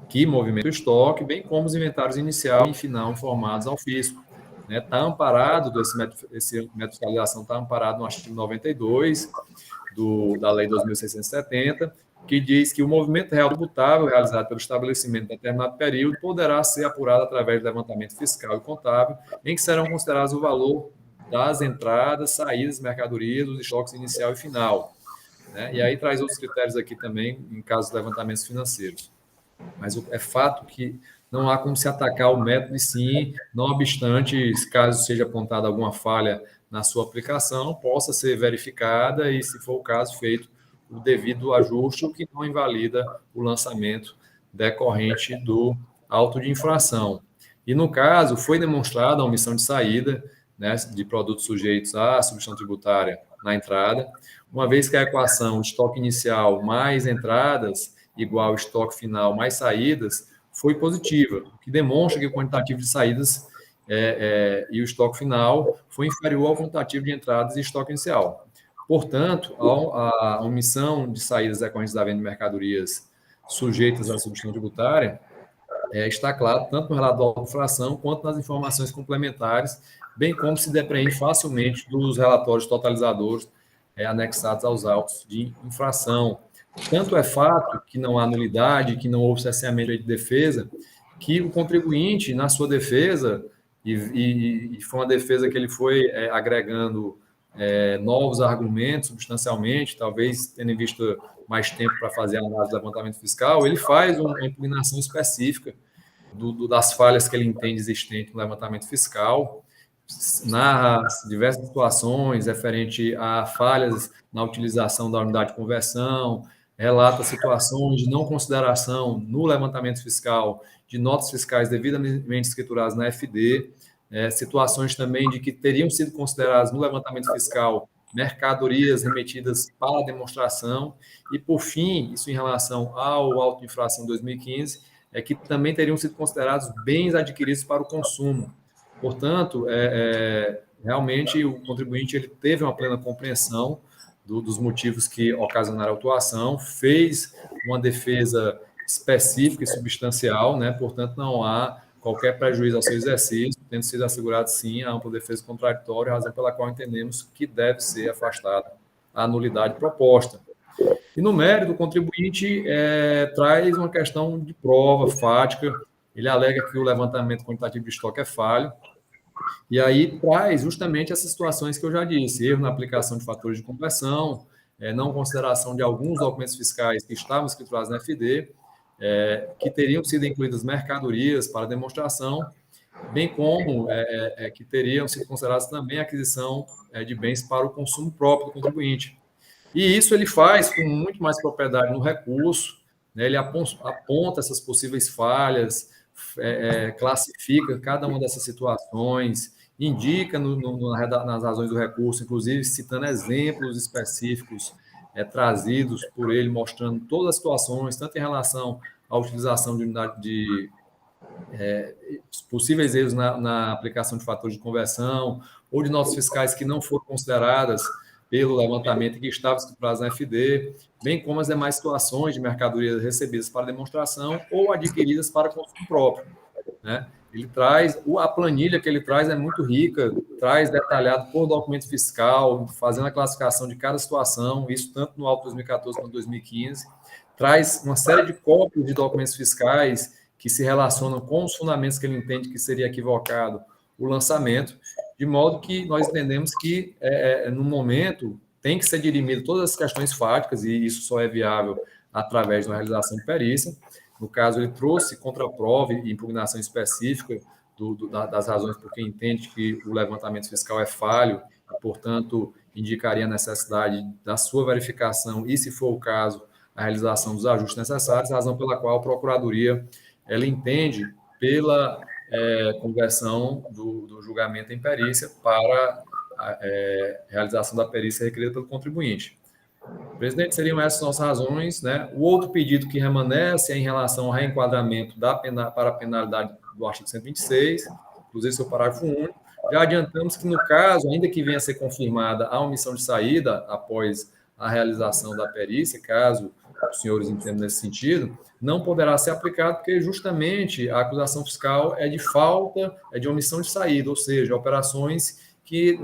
que movimentam o estoque, bem como os inventários inicial e final informados ao fisco. Está amparado, esse método de fiscalização está amparado no artigo 92 da Lei 2.670, que diz que o movimento real tributável realizado pelo estabelecimento em determinado período poderá ser apurado através de levantamento fiscal e contábil, em que serão considerados o valor das entradas, saídas, mercadorias, dos estoques inicial e final, né? E aí traz outros critérios aqui também, em casos de levantamentos financeiros. Mas é fato que não há como se atacar o método, e sim, não obstante, caso seja apontada alguma falha na sua aplicação, possa ser verificada e, se for o caso, feito o devido ajuste, o que não invalida o lançamento decorrente do auto de infração. E, no caso, foi demonstrada a omissão de saída, né, de produtos sujeitos à substituição tributária na entrada, uma vez que a equação estoque inicial mais entradas igual estoque final mais saídas foi positiva, o que demonstra que o quantitativo de saídas e o estoque final foi inferior ao quantitativo de entradas e estoque inicial. Portanto, a omissão de saídas decorrentes da venda de mercadorias sujeitas à substituição tributária está claro tanto no relato da auto-infração quanto nas informações complementares, bem como se depreende facilmente dos relatórios totalizadores anexados aos autos de infração. Tanto é fato que não há nulidade, que não houve cerceamento de defesa, que o contribuinte, na sua defesa, e foi uma defesa que ele foi agregando novos argumentos substancialmente, talvez tendo visto mais tempo para fazer a análise do levantamento fiscal, ele faz uma impugnação específica das falhas que ele entende existentes no levantamento fiscal, narra diversas situações referente a falhas na utilização da unidade de conversão, relata situações de não consideração no levantamento fiscal de notas fiscais devidamente escrituradas na FD, situações também de que teriam sido consideradas no levantamento fiscal mercadorias remetidas para demonstração, e, por fim, isso em relação ao auto de infração 2015, que também teriam sido considerados bens adquiridos para o consumo. Portanto, realmente o contribuinte ele teve uma plena compreensão dos motivos que ocasionaram a autuação, fez uma defesa específica e substancial, né? Portanto, não há qualquer prejuízo ao seu exercício, tendo sido assegurado, sim, a ampla defesa contraditória, razão pela qual entendemos que deve ser afastada a nulidade proposta. E, no mérito, o contribuinte traz uma questão de prova fática, ele alega que o levantamento quantitativo de estoque é falho, e aí traz justamente essas situações que eu já disse, erro na aplicação de fatores de conversão, não consideração de alguns documentos fiscais que estavam escriturados na FD, que teriam sido incluídas mercadorias para demonstração, bem como que teriam sido consideradas também a aquisição de bens para o consumo próprio do contribuinte. E isso ele faz com muito mais propriedade no recurso, né? Ele aponta essas possíveis falhas, classifica cada uma dessas situações, indica nas razões do recurso, inclusive citando exemplos específicos trazidos por ele, mostrando todas as situações, tanto em relação à utilização de unidade de possíveis erros na aplicação de fatores de conversão, ou de notas fiscais que não foram consideradas pelo levantamento que estava estipulado na FD, bem como as demais situações de mercadorias recebidas para demonstração ou adquiridas para consumo próprio, né? Ele traz, a planilha que ele traz é muito rica, traz detalhado por documento fiscal, fazendo a classificação de cada situação, isso tanto no auto 2014 quanto 2015, traz uma série de cópias de documentos fiscais que se relacionam com os fundamentos que ele entende que seria equivocado o lançamento, de modo que nós entendemos que, no momento, tem que ser dirimido todas as questões fáticas, e isso só é viável através de uma realização de perícia. No caso, ele trouxe contraprova e impugnação específica das razões por que entende que o levantamento fiscal é falho, e, portanto, indicaria a necessidade da sua verificação e, se for o caso, a realização dos ajustes necessários, razão pela qual a Procuradoria ela entende pela conversão do julgamento em perícia para a realização da perícia requerida pelo contribuinte. Presidente, seriam essas nossas razões, né? O outro pedido que remanesce é em relação ao reenquadramento para a penalidade do artigo 126, inclusive seu parágrafo único. Já adiantamos que, no caso, ainda que venha a ser confirmada a omissão de saída após a realização da perícia, caso os senhores entendam nesse sentido, não poderá ser aplicado porque justamente a acusação fiscal é de falta, é de omissão de saída, ou seja, operações que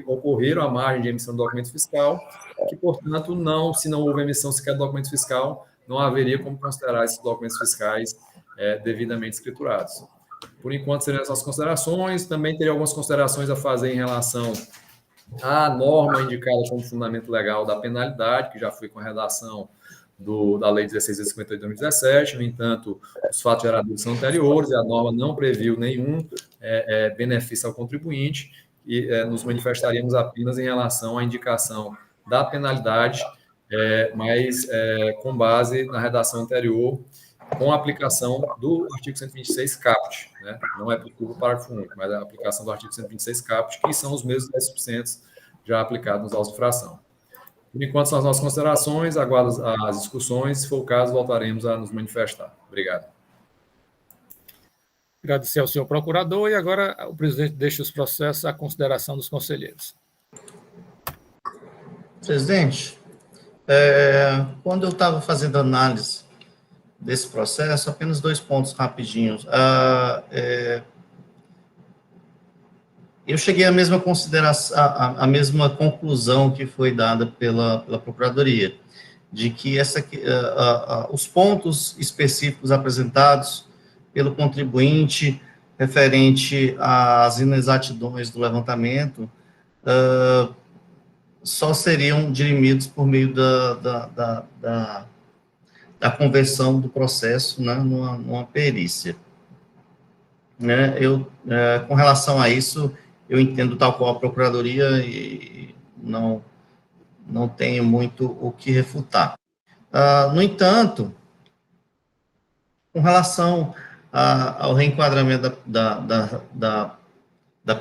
ocorreram à margem de emissão de documento fiscal, que, portanto, se não houve emissão sequer de documento fiscal, não haveria como considerar esses documentos fiscais devidamente escriturados. Por enquanto, seriam essas considerações. Também teria algumas considerações a fazer em relação à norma indicada como fundamento legal da penalidade, que já foi com a redação da Lei 16.058 de 2017. No entanto, os fatos geradores são anteriores e a norma não previu nenhum benefício ao contribuinte, e nos manifestaríamos apenas em relação à indicação da penalidade, mas com base na redação anterior, com a aplicação do artigo 126 caput, né? Não é possível o parágrafo único, mas a aplicação do artigo 126 caput, que são os mesmos 10% já aplicados nos autos de infração. Por enquanto, são as nossas considerações, aguardo as discussões, se for o caso, voltaremos a nos manifestar. Obrigado. Agradecer ao senhor procurador, e agora o presidente deixa os processos à consideração dos conselheiros. Presidente, quando eu estava fazendo análise desse processo, apenas 2 pontos rapidinhos. Eu cheguei à mesma consideração, à mesma conclusão que foi dada pela Procuradoria, de que os pontos específicos apresentados pelo contribuinte referente às inexatidões do levantamento só seriam dirimidos por meio da conversão do processo, né, numa perícia. Né? Com relação a isso, eu entendo tal qual a Procuradoria e não tenho muito o que refutar. No entanto, com relação ao reenquadramento da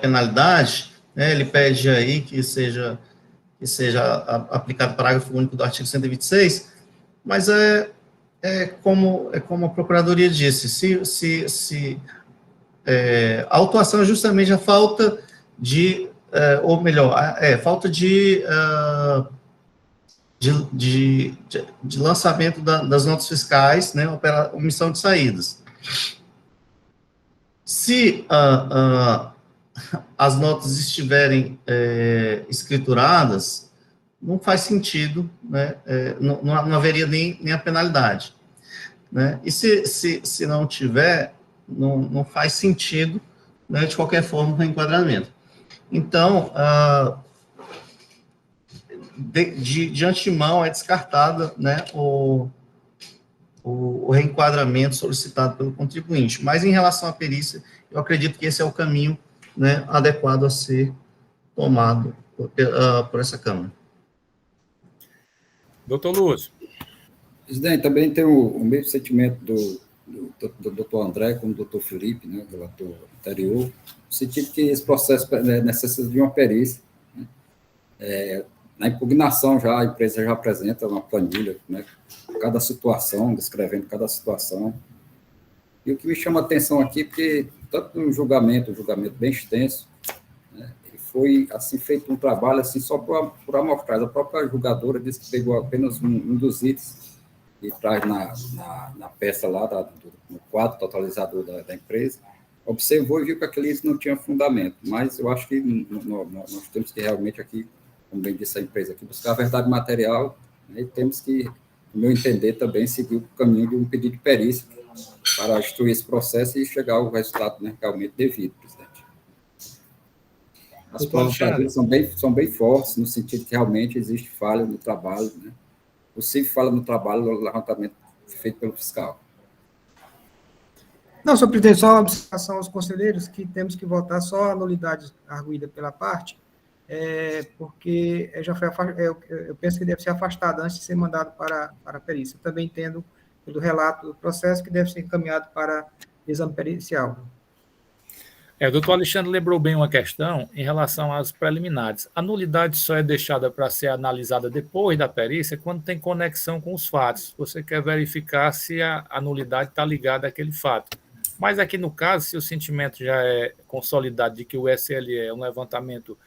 penalidade, né, ele pede aí que seja aplicado o parágrafo único do artigo 126, mas como a Procuradoria disse, a autuação é justamente a falta de, ou melhor, falta de lançamento das notas fiscais, né, omissão de saídas. Se as notas estiverem escrituradas, não faz sentido, né, não haveria nem a penalidade. Né, e se não tiver, não faz sentido, né, de qualquer forma, o reenquadramento. Então, de antemão, é descartada, né, o reenquadramento solicitado pelo contribuinte. Mas, em relação à perícia, eu acredito que esse é o caminho, né, adequado a ser tomado por essa Câmara. Doutor Lúcio. Presidente, também tem o mesmo sentimento do doutor André como do doutor Felipe, né, o relator anterior, no sentido que esse processo necessita de uma perícia. Né? Na impugnação, a empresa já apresenta uma planilha, né, cada situação, descrevendo cada situação. E o que me chama a atenção aqui, porque tanto no julgamento bem extenso, né, foi assim, feito um trabalho assim, só por amostragem. A própria julgadora disse que pegou apenas um dos itens e traz na peça lá, no quadro totalizador da empresa, observou e viu que aquele item não tinha fundamento. Mas eu acho que nós temos que realmente aqui, como bem disse a empresa aqui, buscar a verdade material, né, e temos que, no meu entender, também seguir o caminho de um pedido de perícia para instruir esse processo e chegar ao resultado, né, realmente devido, presidente. As provas são bem fortes, no sentido que realmente existe falha no trabalho, né? Possível falha no trabalho no levantamento feito pelo fiscal. Não, senhor presidente, só uma observação aos conselheiros que temos que votar só a nulidade arguída pela parte, porque já foi eu penso que deve ser afastada antes de ser mandado para a perícia. Eu também entendo pelo relato do processo que deve ser encaminhado para exame pericial. O doutor Alexandre lembrou bem uma questão em relação às preliminares. A nulidade só é deixada para ser analisada depois da perícia quando tem conexão com os fatos. Você quer verificar se a nulidade está ligada àquele fato. Mas aqui no caso, se o sentimento já é consolidado de que o SLE é um levantamento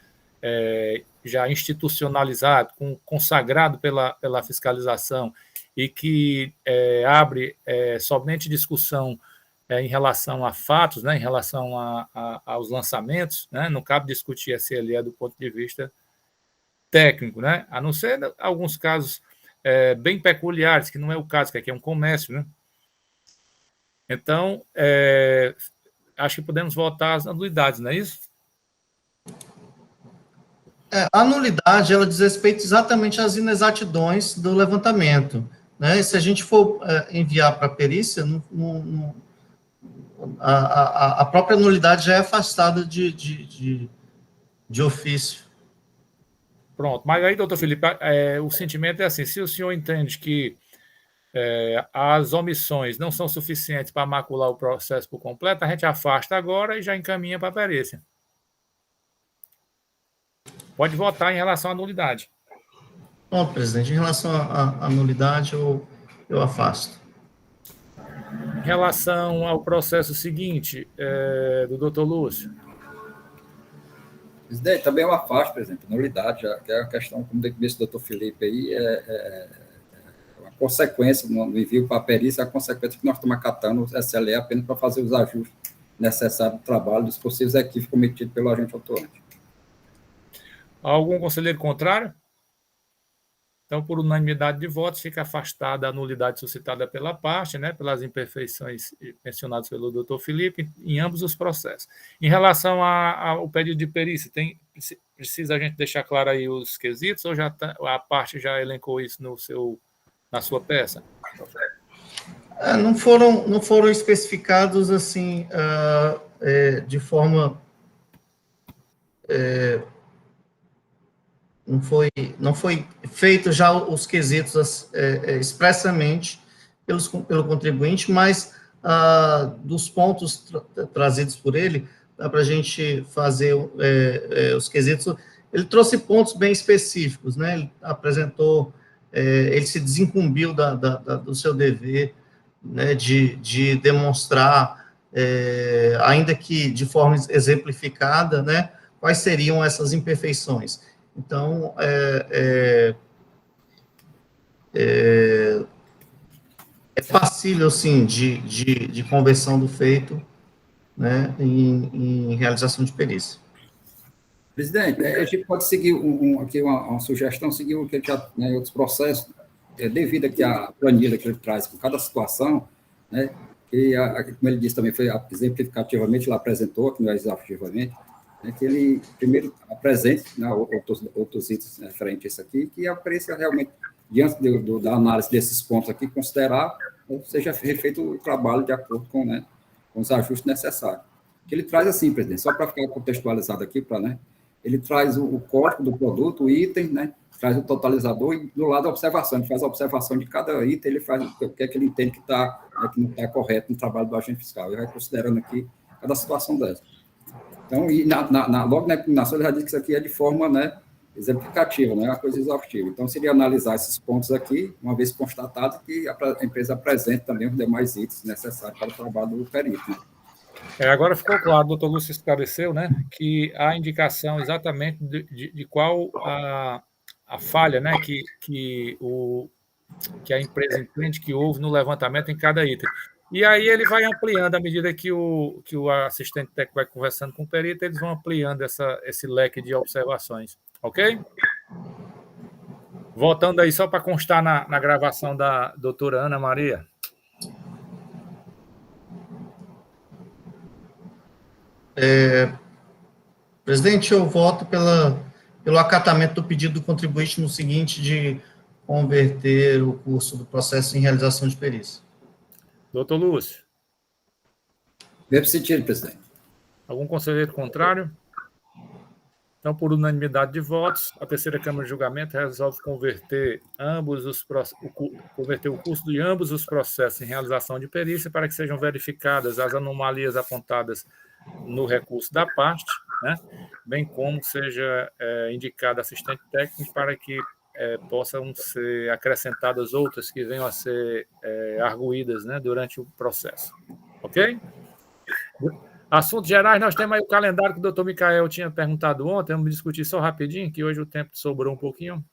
já institucionalizado, consagrado pela fiscalização e que abre somente discussão em relação a fatos, né, em relação aos lançamentos, né, não cabe discutir SLE do ponto de vista técnico, né, a não ser alguns casos bem peculiares, que não é o caso, que aqui é um comércio, né. Então, acho que podemos votar as nulidades, não é isso? A nulidade, ela diz respeito exatamente às inexatidões do levantamento, né, e se a gente for enviar para a perícia, a própria nulidade já é afastada de ofício. Pronto, mas aí, doutor Felipe, o sentimento é assim, se o senhor entende que as omissões não são suficientes para macular o processo por completo, a gente afasta agora e já encaminha para a perícia. Pode votar em relação à nulidade. Bom, presidente, em relação à nulidade, eu afasto. Em relação ao processo seguinte, do doutor Lúcio. Presidente, também eu afasto, por exemplo, nulidade, já que é a questão, como disse o doutor Felipe aí, uma consequência no envio para a perícia, a consequência que nós estamos acatando o SLE apenas para fazer os ajustes necessários do trabalho dos possíveis equívocos cometidos pelo agente autuante. Algum conselheiro contrário? Então, por unanimidade de votos, fica afastada a nulidade suscitada pela parte, né, pelas imperfeições mencionadas pelo doutor Felipe, em ambos os processos. Em relação ao pedido de perícia, precisa a gente deixar claro aí os quesitos, ou a parte já elencou isso na sua peça? Não foram especificados assim, de forma... Não foi feito já os quesitos expressamente pelo contribuinte, mas dos pontos trazidos por ele, dá para a gente fazer os quesitos. Ele trouxe pontos bem específicos, né? Ele apresentou, ele se desincumbiu do seu dever, né, de demonstrar, ainda que de forma exemplificada, né, quais seriam essas imperfeições. Então, é passível, sim, de conversão do feito, né, em realização de perícia. Presidente, a gente pode seguir aqui uma sugestão, seguir o que já, né, outros processos, devido aqui à planilha que ele traz com cada situação, né, que, como ele disse também, foi exemplificativamente, ele apresentou, que não é exaustivamente, que ele primeiro apresente, né, outros itens referentes a isso aqui, que a perícia realmente, diante da análise desses pontos aqui, considerar, seja feito o trabalho de acordo com os ajustes necessários. Que ele traz assim, presidente, só para ficar contextualizado aqui, né, ele traz o código do produto, o item, né, traz o totalizador e do lado a observação, ele faz a observação de cada item, ele faz o que é que ele entende que não está correto no trabalho do agente fiscal, ele vai considerando aqui cada situação dessa. Então, e logo na impugnação, ele já disse que isso aqui é de forma, né, exemplificativa, não é uma coisa exaustiva. Então, seria analisar esses pontos aqui, uma vez constatado que a empresa apresente também os demais itens necessários para o trabalho do perito. Né? Agora ficou claro, o doutor Lúcio esclareceu, né, que a indicação exatamente de qual a falha, né, que a empresa entende que houve no levantamento em cada item. E aí ele vai ampliando, à medida que o assistente técnico vai conversando com o perito, eles vão ampliando esse leque de observações, ok? Voltando aí, só para constar na gravação da doutora Ana Maria. Presidente, eu voto pelo acatamento do pedido do contribuinte no seguinte de converter o curso do processo em realização de perícia. Doutor Lúcio. Mesmo sentido, presidente. Algum conselheiro contrário? Então, por unanimidade de votos, a terceira Câmara de Julgamento resolve converter o curso de ambos os processos em realização de perícia para que sejam verificadas as anomalias apontadas no recurso da parte, né, bem como seja indicado assistente técnico para que possam ser acrescentadas outras que venham a ser arguídas, né, durante o processo. Ok? Assuntos gerais, nós temos aí o calendário que o doutor Micael tinha perguntado ontem, vamos discutir só rapidinho, que hoje o tempo sobrou um pouquinho.